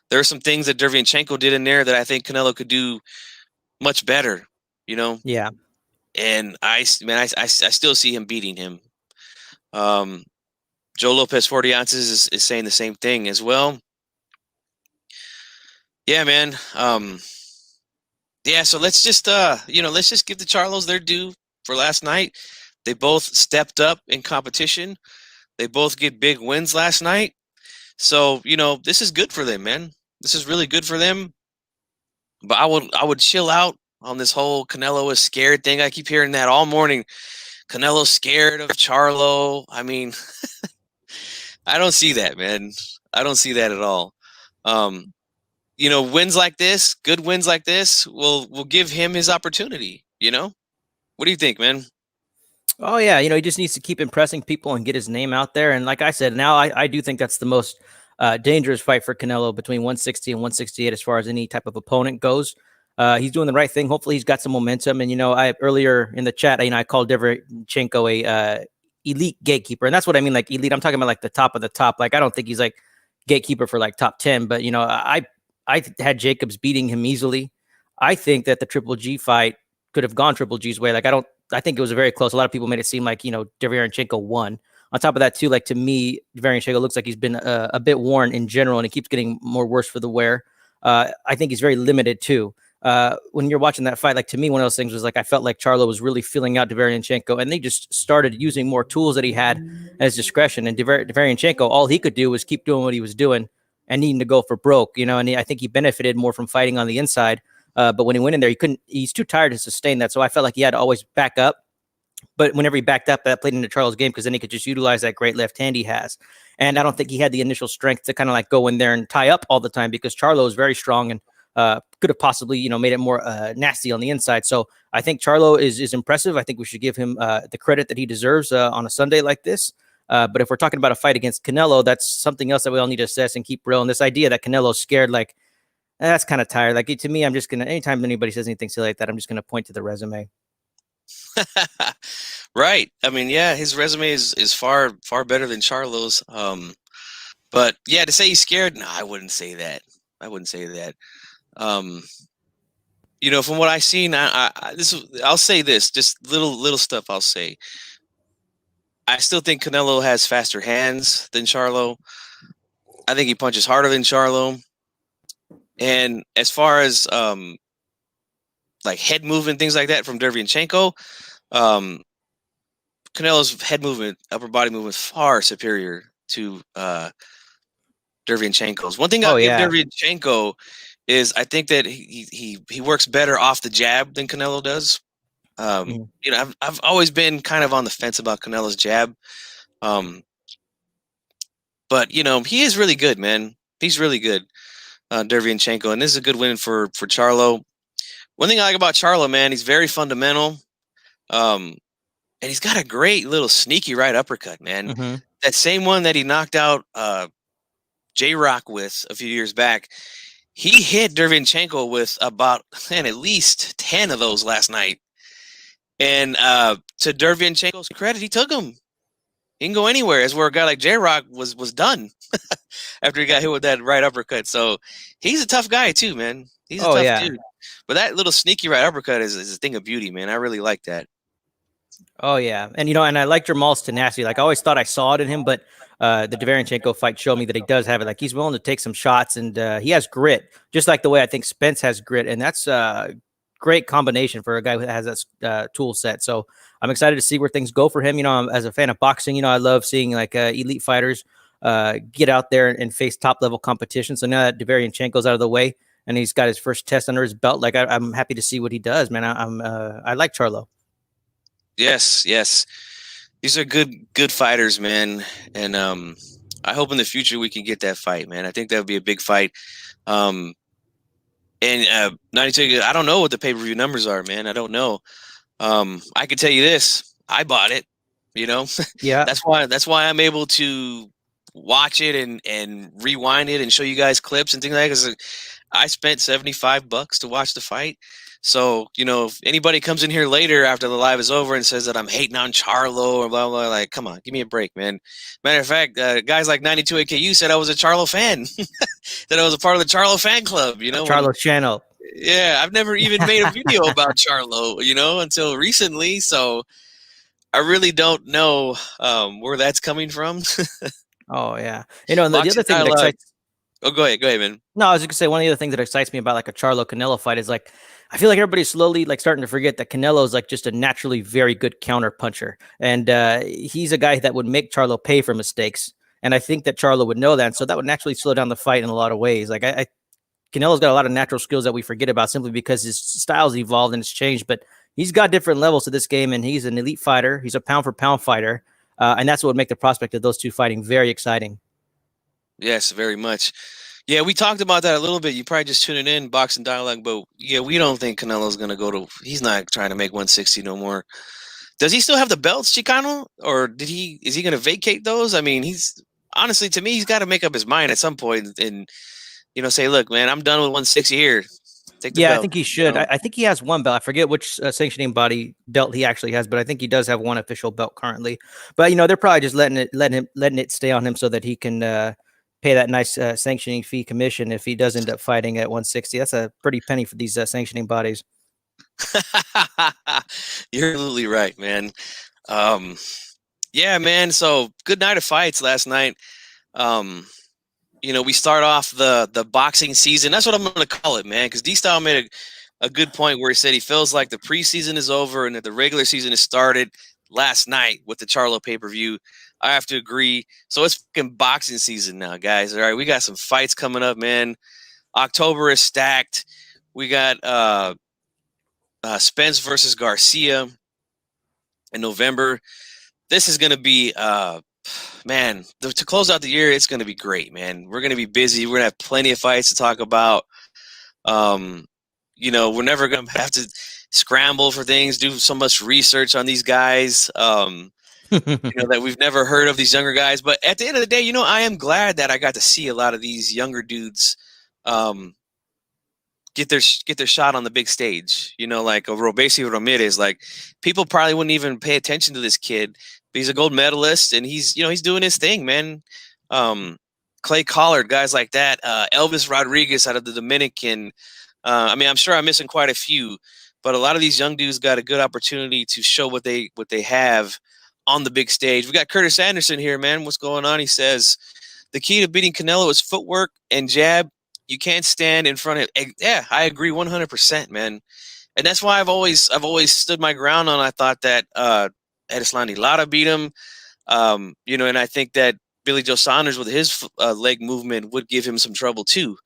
There are some things that Derevyanchenko did in there that I think Canelo could do much better, you know? Yeah. And I still see him beating him. Joe Lopez 40 ounces is saying the same thing as well. Yeah, man. Yeah, so let's just let's just give the Charlos their due for last night. They both stepped up in competition. They both get big wins last night. So, you know, this is good for them, man. This is really good for them. But I would chill out on this whole Canelo is scared thing. I keep hearing that all morning. Canelo's scared of Charlo. I mean, I don't see that, man. I don't see that at all. You know, wins like this, good wins like this, will give him his opportunity. You know, what do you think, man? Oh yeah, you know, he just needs to keep impressing people and get his name out there. And like I said, now I do think that's the most dangerous fight for Canelo between 160 and 168 as far as any type of opponent goes. He's doing the right thing. Hopefully, he's got some momentum. And you know, I earlier in the chat, you know, I called Derevyanchenko a elite gatekeeper, and that's what I mean. Like elite, I'm talking about like the top of the top. Like I don't think he's like gatekeeper for like top 10, but you know, I had Jacobs beating him easily. I think that the Triple G fight could have gone Triple G's way. Like I think it was very close. A lot of people made it seem like, you know, Derevyanchenko won. On top of that, too, like to me, Derevyanchenko looks like he's been a bit worn in general, and it keeps getting more worse for the wear. I think he's very limited, too. When you're watching that fight, like to me, one of those things was like I felt like Charlo was really filling out Derevyanchenko, and they just started using more tools that he had at his discretion. And Derevyanchenko, all he could do was keep doing what he was doing and needing to go for broke, you know. And I think he benefited more from fighting on the inside. But when he went in there, he's too tired to sustain that. So I felt like he had to always back up But whenever he backed up, that played into Charlo's game because then he could just utilize that great left hand he has. And I don't think he had the initial strength to kind of like go in there and tie up all the time because Charlo is very strong and could have possibly, made it more nasty on the inside. So I think Charlo is impressive. I think we should give him the credit that he deserves on a Sunday like this. But if we're talking about a fight against Canelo, that's something else that we all need to assess and keep real. And this idea that Canelo's scared, like, that's kind of tired. Like, to me, I'm just going to, anytime anybody says anything silly like that, I'm just going to point to the resume. Right. I mean, yeah, his resume is far better than Charlo's. But yeah, to say he's scared, no, I wouldn't say that. I wouldn't say that. From what I've seen, I'll say this, just little stuff I'll say. I still think Canelo has faster hands than Charlo. I think he punches harder than Charlo. And as far as like head movement, things like that from Derevyanchenko, Canelo's head movement, upper body movement, far superior to Derevyanchenko's. One thing I'll give Derevyanchenko is I think that he works better off the jab than Canelo does. I've always been kind of on the fence about Canelo's jab, but he is really good, man. He's really good, Derevyanchenko, and this is a good win for Charlo. One thing I like about Charlo, man, he's very fundamental, and he's got a great little sneaky right uppercut, man. Mm-hmm. That same one that he knocked out J-Rock with a few years back. He hit Derevyanchenko with about at least 10 of those last night. And to Derevyanchenko's credit, he took him. He can go anywhere. As where a guy like J-Rock was done after he got hit with that right uppercut. So he's a tough guy too, man. He's a tough dude. But that little sneaky right uppercut is a thing of beauty, man. I really like that. Oh yeah, and and I like Jamal's tenacity. Like I always thought I saw it in him, but the Derevyanchenko fight showed me that he does have it. Like he's willing to take some shots, and he has grit, just like the way I think Spence has grit, and that's a great combination for a guy who has that tool set. So I'm excited to see where things go for him. As a fan of boxing, I love seeing like elite fighters get out there and face top level competition. So now that Derevyanchenko's out of the way and he's got his first test under his belt, like I'm happy to see what he does, man. I like Charlo. Yes. These are good fighters, man. And I hope in the future we can get that fight, man. I think that would be a big fight. And 92, I don't know what the pay-per-view numbers are, man. I don't know. I can tell you this. I bought it, Yeah. That's why I'm able to watch it and rewind it and show you guys clips and things like that. Because I spent $75 to watch the fight. So, if anybody comes in here later after the live is over and says that I'm hating on Charlo or blah, blah, like, come on, give me a break, man. Matter of fact, guys like 92 AKU said I was a Charlo fan, that I was a part of the Charlo fan club, Charlo channel. Yeah, I've never even made a video about Charlo, until recently. So I really don't know where that's coming from. Oh, yeah. And the other thing that excites... Oh, go ahead, man. No, I was just gonna say one of the other things that excites me about like a Charlo Canelo fight is like I feel like everybody's slowly like starting to forget that Canelo is like just a naturally very good counter puncher, and he's a guy that would make Charlo pay for mistakes. And I think that Charlo would know that, and so that would naturally slow down the fight in a lot of ways. Like Canelo's got a lot of natural skills that we forget about simply because his style's evolved and it's changed, but he's got different levels to this game, and he's an elite fighter. He's a pound for pound fighter, and that's what would make the prospect of those two fighting very exciting. Yes, very much. Yeah, we talked about that a little bit. You probably just tuning in, Boxing Dialogue, but yeah, we don't think Canelo's going to he's not trying to make 160 no more. Does he still have the belts, Chicano? Or is he going to vacate those? I mean, honestly, to me, he's got to make up his mind at some point and, say, look, man, I'm done with 160 here. Take the belt, I think he should. I think he has one belt. I forget which sanctioning body belt he actually has, but I think he does have one official belt currently. But, they're probably just letting it stay on him so that he can, pay that nice sanctioning fee commission if he does end up fighting at 160. That's a pretty penny for these sanctioning bodies. You're absolutely right, man. Yeah, man. So good night of fights last night. We start off the boxing season. That's what I'm going to call it, man. Because D-Style made a good point where he said he feels like the preseason is over and that the regular season has started last night with the Charlo pay-per-view. I have to agree. So it's fucking boxing season now, guys. All right, we got some fights coming up, man. October is stacked. We got Spence versus Garcia. in November. This is going to be, man, to close out the year, it's going to be great, man. We're going to be busy. We're going to have plenty of fights to talk about. You know, we're never going to have to scramble for things, do so much research on these guys, you know, that we've never heard of, these younger guys. But at the end of the day, you know, I am glad that I got to see a lot of these younger dudes get their shot on the big stage. You know, like Robesi Ramirez, like people probably wouldn't even pay attention to this kid, but he's a gold medalist and he's, you know, he's doing his thing, man. Clay Collard, guys like that, Elvis Rodriguez out of the Dominican. I mean, I'm sure I'm missing quite a few, but a lot of these young dudes got a good opportunity to show what they have on the big stage. We got Curtis Anderson here, man. What's going on? He says the key to beating Canelo is footwork and jab. You can't stand in front of. Yeah, I agree 100%, man. And that's why I've always stood my ground on. I thought that Erislandy Lara beat him, you know, and I think that Billy Joe Saunders with his leg movement would give him some trouble too.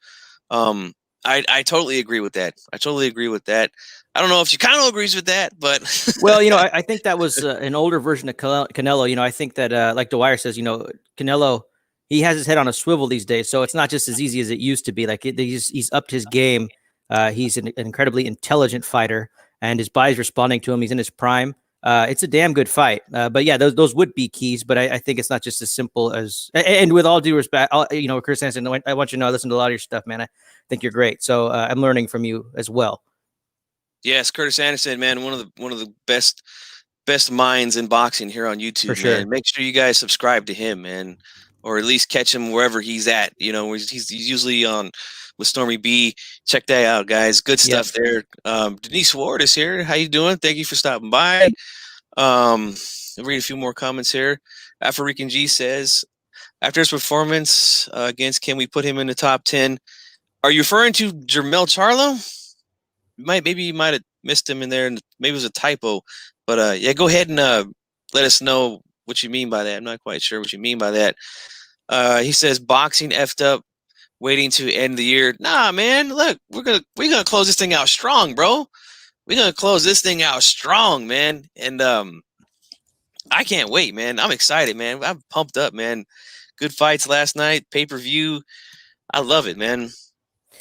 I totally agree with that. I totally agree with that. I don't know if Chicano agrees with that, but well, you know, I think that was an older version of Canelo. You know, I think that like Dwyer says, you know, Canelo, he has his head on a swivel these days, so it's not just as easy as it used to be. Like he's upped his game. He's an incredibly intelligent fighter, and his body's responding to him. He's in his prime. It's a damn good fight. But yeah, those would be keys. But I think it's not just as simple as. And with all due respect, you know, Chris Hansen, I want you to know I listen to a lot of your stuff, man. I think you're great. So I'm learning from you as well. Yes, Curtis Anderson, man, one of the best minds in boxing here on YouTube. For sure. Man. Make sure you guys subscribe to him, man, or at least catch him wherever he's at. You know, he's usually on with Stormy B. Check that out, guys. Good stuff there. Denise Ward is here. How you doing? Thank you for stopping by. I'll read a few more comments here. African G says, after his performance against, can we put him in the top 10? Are you referring to Jermell Charlo? Maybe you might have missed him in there, and maybe it was a typo. But yeah, go ahead and let us know what you mean by that. I'm not quite sure what you mean by that. He says boxing effed up, waiting to end the year. Nah, man, look, we're gonna close this thing out strong, bro. We're gonna close this thing out strong, man. And I can't wait, man. I'm excited, man. I'm pumped up, man. Good fights last night, pay-per-view. I love it, man.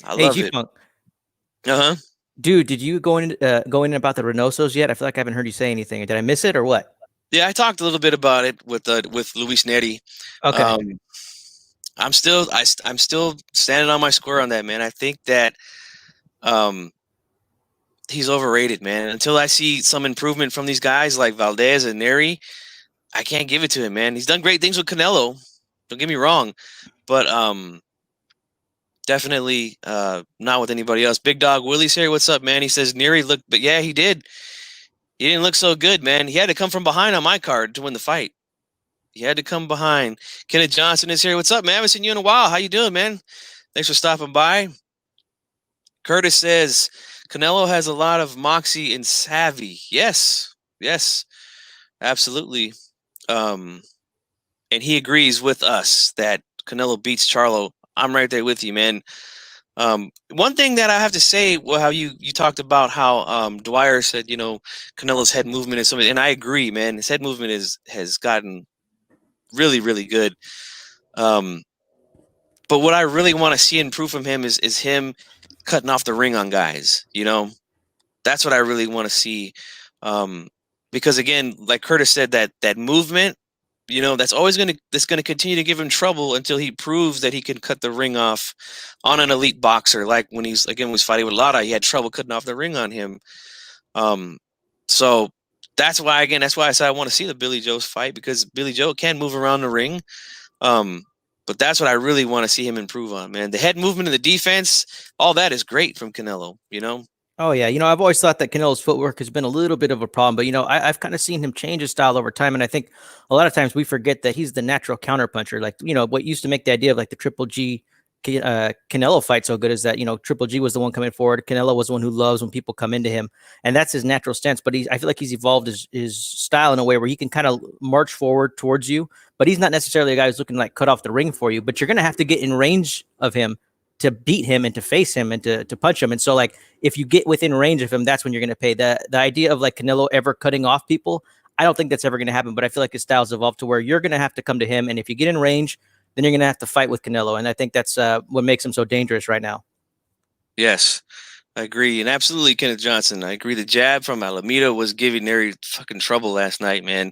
I love it. Uh-huh. Dude, did you go in about the Reynosos yet? I feel like I haven't heard you say anything. Did I miss it or what? Yeah, I talked a little bit about it with Luis Neri. Okay. I'm still standing on my square on that, man. I think that he's overrated, man. Until I see some improvement from these guys like Valdez and Neri, I can't give it to him, man. He's done great things with Canelo. Don't get me wrong, but definitely not with anybody else. Big Dog Willie's here. What's up, man? He says Neri looked, but yeah, he did. He didn't look so good, man. He had to come from behind on my card to win the fight. He had to come behind. Kenneth Johnson is here. What's up, man? I haven't seen you in a while. How you doing, man? Thanks for stopping by. Curtis says Canelo has a lot of moxie and savvy. Yes, absolutely. And he agrees with us that Canelo beats Charlo. I'm right there with you, man. One thing that I have to say, well, how you talked about how Dwyer said, you know, Canelo's head movement is something, and I agree, man. His head movement has gotten really, really good. But what I really want to see improve from him is him cutting off the ring on guys. You know, that's what I really want to see. Because again, like Curtis said, that movement, you know, that's going to continue to give him trouble until he proves that he can cut the ring off on an elite boxer. Like when he was fighting with Lara, he had trouble cutting off the ring on him. So that's why I said I want to see the Billy Joe's fight, because Billy Joe can move around the ring. But that's what I really want to see him improve on, man. The head movement and the defense, all that is great from Canelo, you know? Oh, yeah. You know, I've always thought that Canelo's footwork has been a little bit of a problem, but, you know, I've kind of seen him change his style over time. And I think a lot of times we forget that he's the natural counterpuncher. Like, you know, what used to make the idea of like the Triple G Canelo fight so good is that, you know, Triple G was the one coming forward. Canelo was the one who loves when people come into him, and that's his natural stance. But I feel like he's evolved his style in a way where he can kind of march forward towards you, but he's not necessarily a guy who's looking like cut off the ring for you, but you're going to have to get in range of him to beat him and to face him and to punch him. And so like, if you get within range of him, that's when you're going to pay. The idea of like Canelo ever cutting off people, I don't think that's ever going to happen, but I feel like his style's evolved to where you're going to have to come to him, and if you get in range, then you're going to have to fight with Canelo, and I think that's what makes him so dangerous right now. Yes, I agree, and absolutely, Kenneth Johnson. I agree. The jab from Alameda was giving Neri fucking trouble last night, man.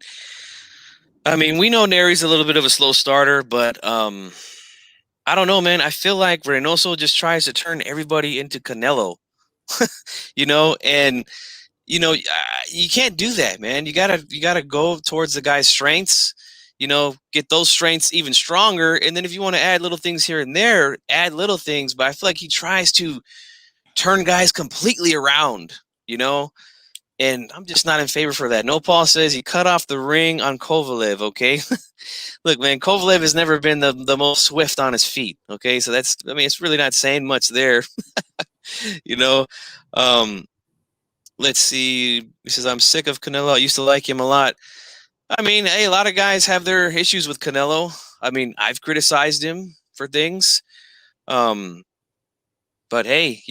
I mean, we know Neri's a little bit of a slow starter, but I don't know, man. I feel like Reynoso just tries to turn everybody into Canelo, and you can't do that, man. You gotta go towards the guy's strengths, get those strengths even stronger, and then if you want to add little things here and there, add little things. But I feel like he tries to turn guys completely around, and I'm just not in favor for that. No, Paul says he cut off the ring on Kovalev. Okay, look, man, Kovalev has never been the most swift on his feet. Okay, so it's really not saying much there, Let's see. He says, I'm sick of Canelo. I used to like him a lot. I mean, hey, a lot of guys have their issues with Canelo. I mean, I've criticized him for things. But hey,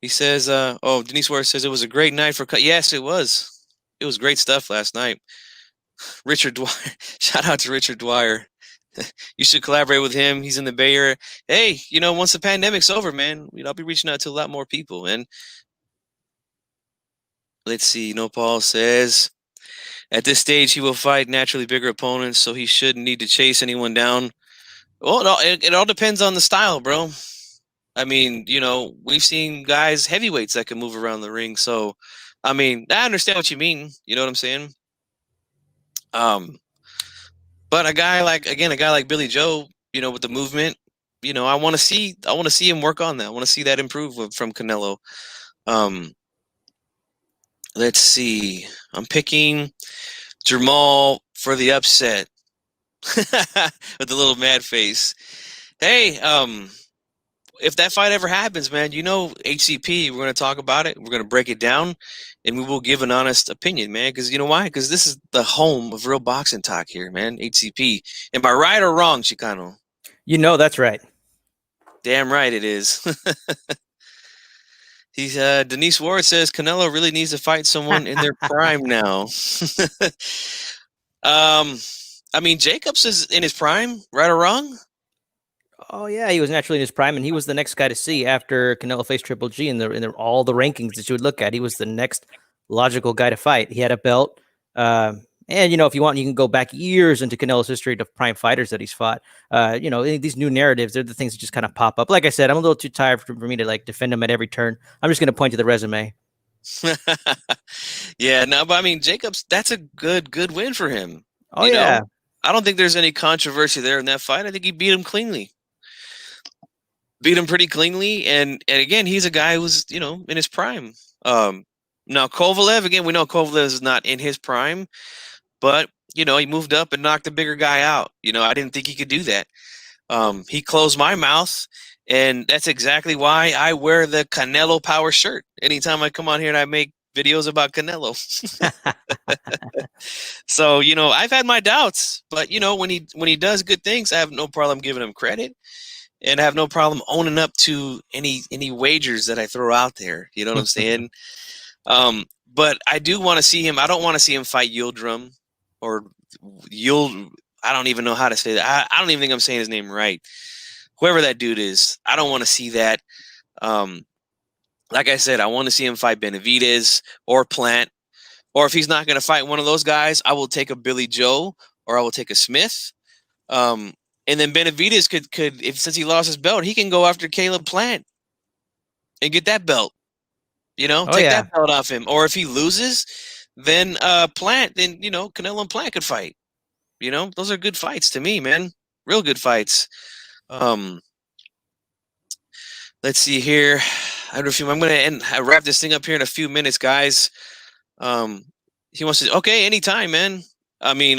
he says, Denise Ware says it was a great night for yes, it was. It was great stuff last night. Richard Dwyer. Shout out to Richard Dwyer. You should collaborate with him. He's in the Bay Area. Hey, once the pandemic's over, man, I'll be reaching out to a lot more people, man. Let's see. Paul says, at this stage, he will fight naturally bigger opponents, so he shouldn't need to chase anyone down. Well, it all depends on the style, bro. I mean, we've seen guys, heavyweights that can move around the ring. So, I mean, I understand what you mean. You know what I'm saying? But a guy like Billy Joe, with the movement, I want to see him work on that. I want to see that improve from Canelo. Let's see. I'm picking Jamal for the upset with the little mad face. Hey, if that fight ever happens, man, HCP, we're going to talk about it. We're going to break it down, and we will give an honest opinion, man. Because you know why? Because this is the home of real boxing talk here, man. HCP. Am I right or wrong, Chicano? That's right. Damn right it is. He's Denise Ward says Canelo really needs to fight someone in their prime now. I mean, Jacobs is in his prime, right or wrong? Oh yeah, he was naturally in his prime, and he was the next guy to see after Canelo faced Triple G in all the rankings that you would look at. He was the next logical guy to fight. He had a belt, and if you want, you can go back years into Canelo's history of prime fighters that he's fought. These new narratives, they're the things that just kind of pop up. Like I said, I'm a little too tired for me to defend him at every turn. I'm just going to point to the resume. Yeah, no, but I mean, Jacobs, that's a good win for him. Oh yeah. I don't think there's any controversy there in that fight. I think he beat him cleanly. Beat him pretty cleanly, and again, he's a guy who's in his prime. Now Kovalev, again, we know Kovalev is not in his prime, but he moved up and knocked the bigger guy out. I didn't think he could do that. He closed my mouth, and that's exactly why I wear the Canelo Power shirt anytime I come on here and I make videos about Canelo. So I've had my doubts, but when he does good things, I have no problem giving him credit. And I have no problem owning up to any wagers that I throw out there. You know what I'm saying? But I do want to see him. I don't want to see him fight Yildirim or Yield. I don't even know how to say that. I don't even think I'm saying his name right. Whoever that dude is, I don't want to see that. Like I said, I want to see him fight Benavidez or Plant. Or if he's not going to fight one of those guys, I will take a Billy Joe or I will take a Smith. And then Benavidez could since he lost his belt, he can go after Caleb Plant and get that belt. That belt off him. Or if he loses, then Plant, then Canelo and Plant could fight. Those are good fights to me, man. Real good fights. Let's see here. I'm going to wrap this thing up here in a few minutes, guys. He wants to. Okay, anytime, man. I mean,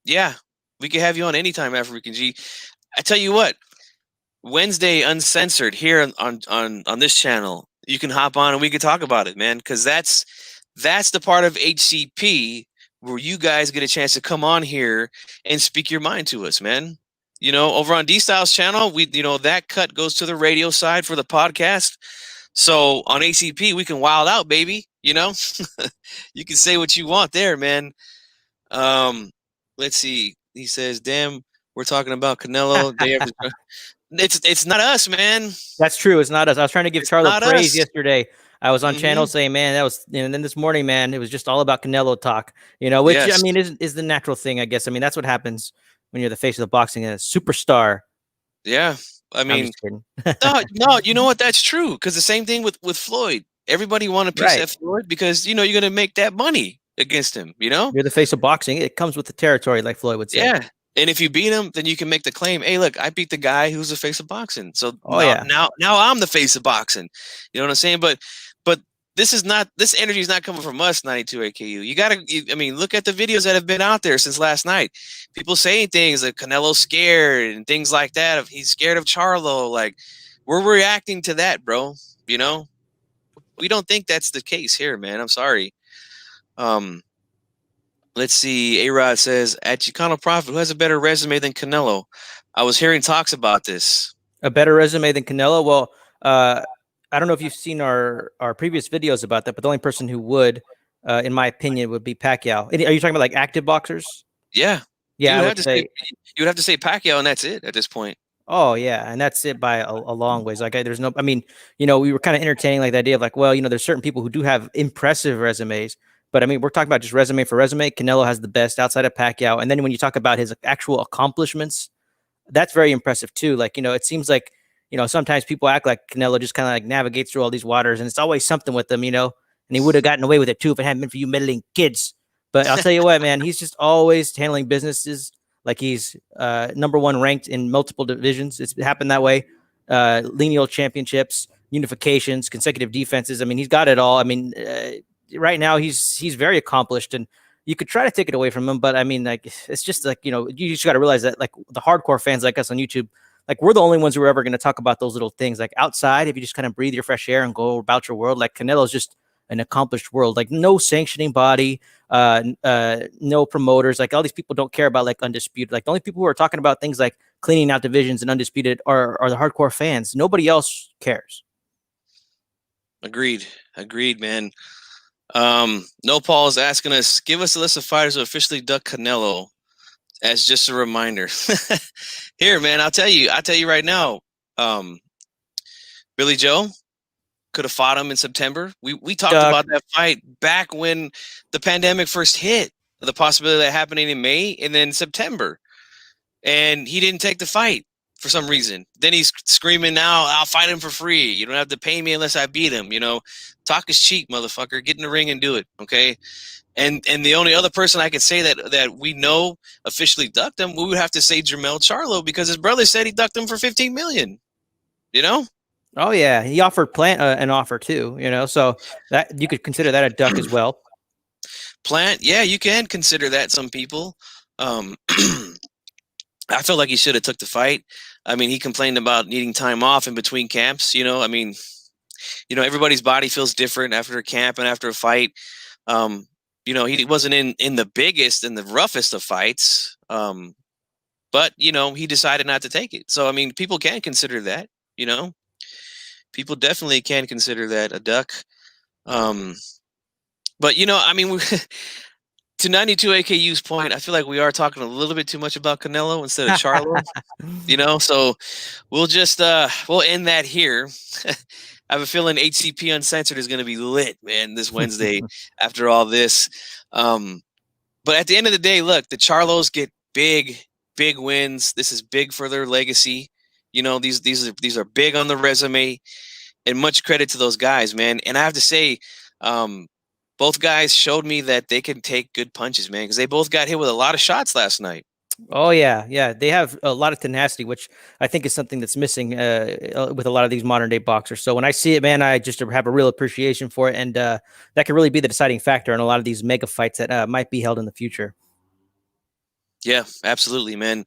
yeah. We can have you on anytime, African G. I tell you what, Wednesday Uncensored here on this channel, you can hop on and we can talk about it, man, because that's the part of HCP where you guys get a chance to come on here and speak your mind to us, man. Over on D-Styles channel, we that cut goes to the radio side for the podcast. So on ACP, we can wild out, baby. You know, you can say what you want there, man. Let's see. He says, "Damn, we're talking about Canelo day after." It's not us, man. That's true. It's not us. I was trying to give It's Charlo not praise us. yesterday. I was on channel Hmm. saying, man, that was, and then this morning, man, it was just all about Canelo talk, which I Yes. mean is the natural thing, I guess. I mean, that's what happens when you're the face of the boxing and a superstar. Yeah. I I'm mean, just kidding. no, no. You know what? That's true. Because the same thing with Floyd. Everybody want a piece Right. of Floyd because you're gonna make that money against him. You know. You're the face of boxing. It comes with the territory, like Floyd would say. Yeah. And if you beat him, then you can make the claim, "Hey, look, I beat the guy who's the face of boxing. So Oh now, yeah. now I'm the face of boxing." You know what I'm saying? But this energy is not coming from us, 92 AKU. I mean, look at the videos that have been out there since last night. People saying things like Canelo's scared and things like that. If he's scared of Charlo, like we're reacting to that, bro. You know, we don't think that's the case here, man. I'm sorry. Um, Let's see. A-Rod says, at Chicano Prophet, who has a better resume than Canelo? I was hearing talks about this. A better resume than Canelo. Well, I don't know if you've seen our previous videos about that, but the only person who would, in my opinion, would be Pacquiao. Are you talking about like active boxers? Yeah. Yeah, I would say. You would have to say Pacquiao, and that's it at this point. Oh yeah, and that's it by a long ways. Like there's no, I mean, we were kind of entertaining like the idea of like, well, there's certain people who do have impressive resumes, but I mean, we're talking about just resume for resume. Canelo has the best outside of Pacquiao, and then when you talk about his actual accomplishments, that's very impressive too. Like it seems like sometimes people act like Canelo just kind of like navigates through all these waters, and it's always something with him, and he would have gotten away with it too if it hadn't been for you meddling kids. But I'll tell you what, man, he's just always handling businesses like he's #1 ranked in multiple divisions. It's happened that way. Lineal championships, unifications, consecutive defenses. I mean, he's got it all. I mean, right now he's very accomplished, and you could try to take it away from him, but I mean, like it's just like you just got to realize that like the hardcore fans like us on YouTube, like we're the only ones who are ever going to talk about those little things. Like outside, if you just kind of breathe your fresh air and go about your world, like Canelo's just an accomplished world. Like no sanctioning body, no promoters. Like all these people don't care about like undisputed. Like the only people who are talking about things like cleaning out divisions and undisputed are the hardcore fans. Nobody else cares. Agreed, man. No Paul is asking us, give us a list of fighters who officially ducked Canelo as just a reminder. Here, man, I'll tell you right now. Billy Joe could have fought him in September. We talked about that fight back when the pandemic first hit, the possibility of that happening in May and then September. And he didn't take the fight for some reason. Then he's screaming now, I'll fight him for free. You don't have to pay me unless I beat him. Talk is cheap, motherfucker. Get in the ring and do it. Okay. And the only other person I could say that we know officially ducked him, we would have to say Jermell Charlo, because his brother said he ducked him for $15 million. Oh yeah, he offered Plant an offer too. So that you could consider that a duck as well. Plant, yeah, you can consider that. Some people. I felt like he should have took the fight. I mean, he complained about needing time off in between camps. I mean, everybody's body feels different after a camp and after a fight. He wasn't in the biggest and the roughest of fights. But he decided not to take it. So I mean, people can consider that. People definitely can consider that a duck. But I mean, to 92 AKU's point, I feel like we are talking a little bit too much about Canelo instead of Charlo. So we'll just we'll end that here. I have a feeling HCP Uncensored is going to be lit, man, this Wednesday after all this. But at the end of the day, look, the Charlos get big wins. This is big for their legacy. These are big on the resume, and much credit to those guys, man. And I have to say, both guys showed me that they can take good punches, man, because they both got hit with a lot of shots last night. Oh yeah, they have a lot of tenacity, which I think is something that's missing with a lot of these modern day boxers. So when I see it, man, I just have a real appreciation for it, and that could really be the deciding factor in a lot of these mega fights that might be held in the future. Yeah, absolutely, man.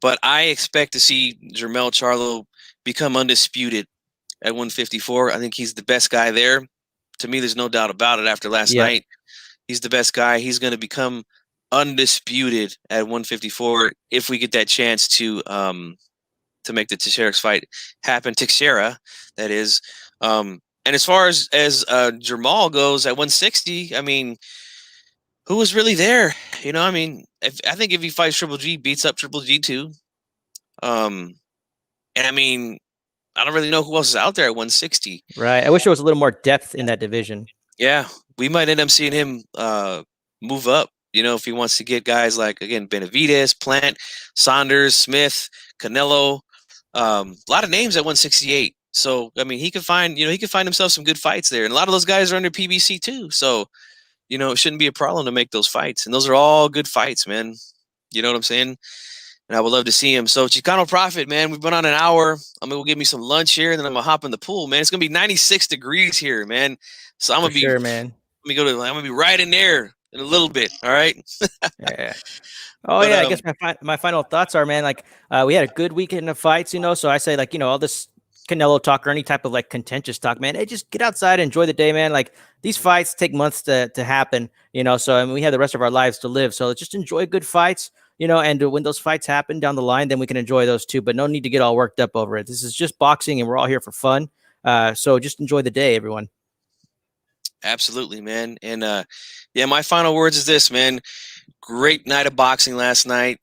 But I expect to see Jermell Charlo become undisputed at 154. I think he's the best guy there. To me, there's no doubt about it. After last night, he's the best guy. He's going to become undisputed at 154 if we get that chance to make the Teixeira's fight happen. Teixeira, that is. And as far as Jamal goes at 160, I mean, who was really there? You know, I mean, I think if he fights Triple G, beats up Triple G too. And I mean, I don't really know who else is out there at 160. Right. I wish there was a little more depth in that division. Yeah, we might end up seeing him move up. You know, if he wants to get guys like, again, Benavidez, Plant, Saunders, Smith, Canelo, a lot of names at 168. So I mean, he could find himself some good fights there, and a lot of those guys are under PBC too. So you know, it shouldn't be a problem to make those fights, and those are all good fights, man. You know what I'm saying? And I would love to see him. So Chicano Prophet, man, we've been on an hour. I'm gonna go get me some lunch here, and then I'm gonna hop in the pool, man. It's gonna be 96 degrees here, man. So For sure, man. I'm gonna be right in there in a little bit. All right. Yeah. Oh But yeah, I guess my final thoughts are, man, like we had a good weekend of fights, you know. So I say, like, you know, all this Canelo talk or any type of like contentious talk, man, hey, just get outside, enjoy the day, man. Like these fights take months to happen, you know. So I mean, we have the rest of our lives to live. So just enjoy good fights, you know. And when those fights happen down the line, then we can enjoy those too. But no need to get all worked up over it. This is just boxing, and we're all here for fun. So just enjoy the day, everyone. absolutely, man. And yeah, my final words is this, man. Great night of boxing last night.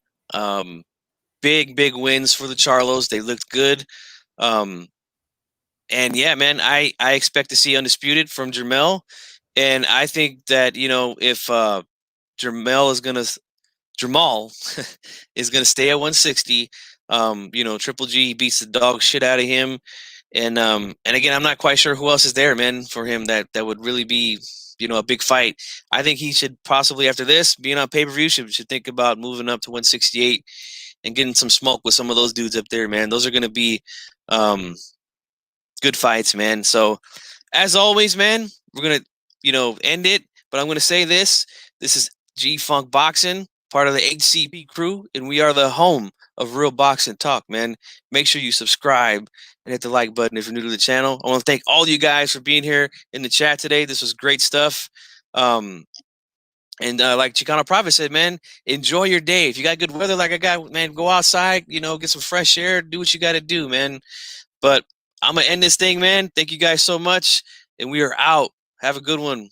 Big wins for the Charlos. They looked good. And yeah, man, I expect to see undisputed from Jermell. And I think that, you know, if Jamal is gonna stay at 160, you know, Triple G beats the dog shit out of him. And again, I'm not quite sure who else is there, man, for him that would really be, you know, a big fight. I think he should possibly, after this, being on pay-per-view, should think about moving up to 168 and getting some smoke with some of those dudes up there, man. Those are gonna be good fights, man. So as always, man, we're gonna, you know, end it. But I'm gonna say this: this is GFunk Boxing, part of the HCP crew, and we are the home of real boxing talk, man. Make sure you subscribe and hit the like button if you're new to the channel. I want to thank all you guys for being here in the chat today. This was great stuff. And like Chicano Prophet said, man, enjoy your day. If you got good weather like I got, man, go outside, you know, get some fresh air, do what you got to do, man. But I'm going to end this thing, man. Thank you guys so much. And we are out. Have a good one.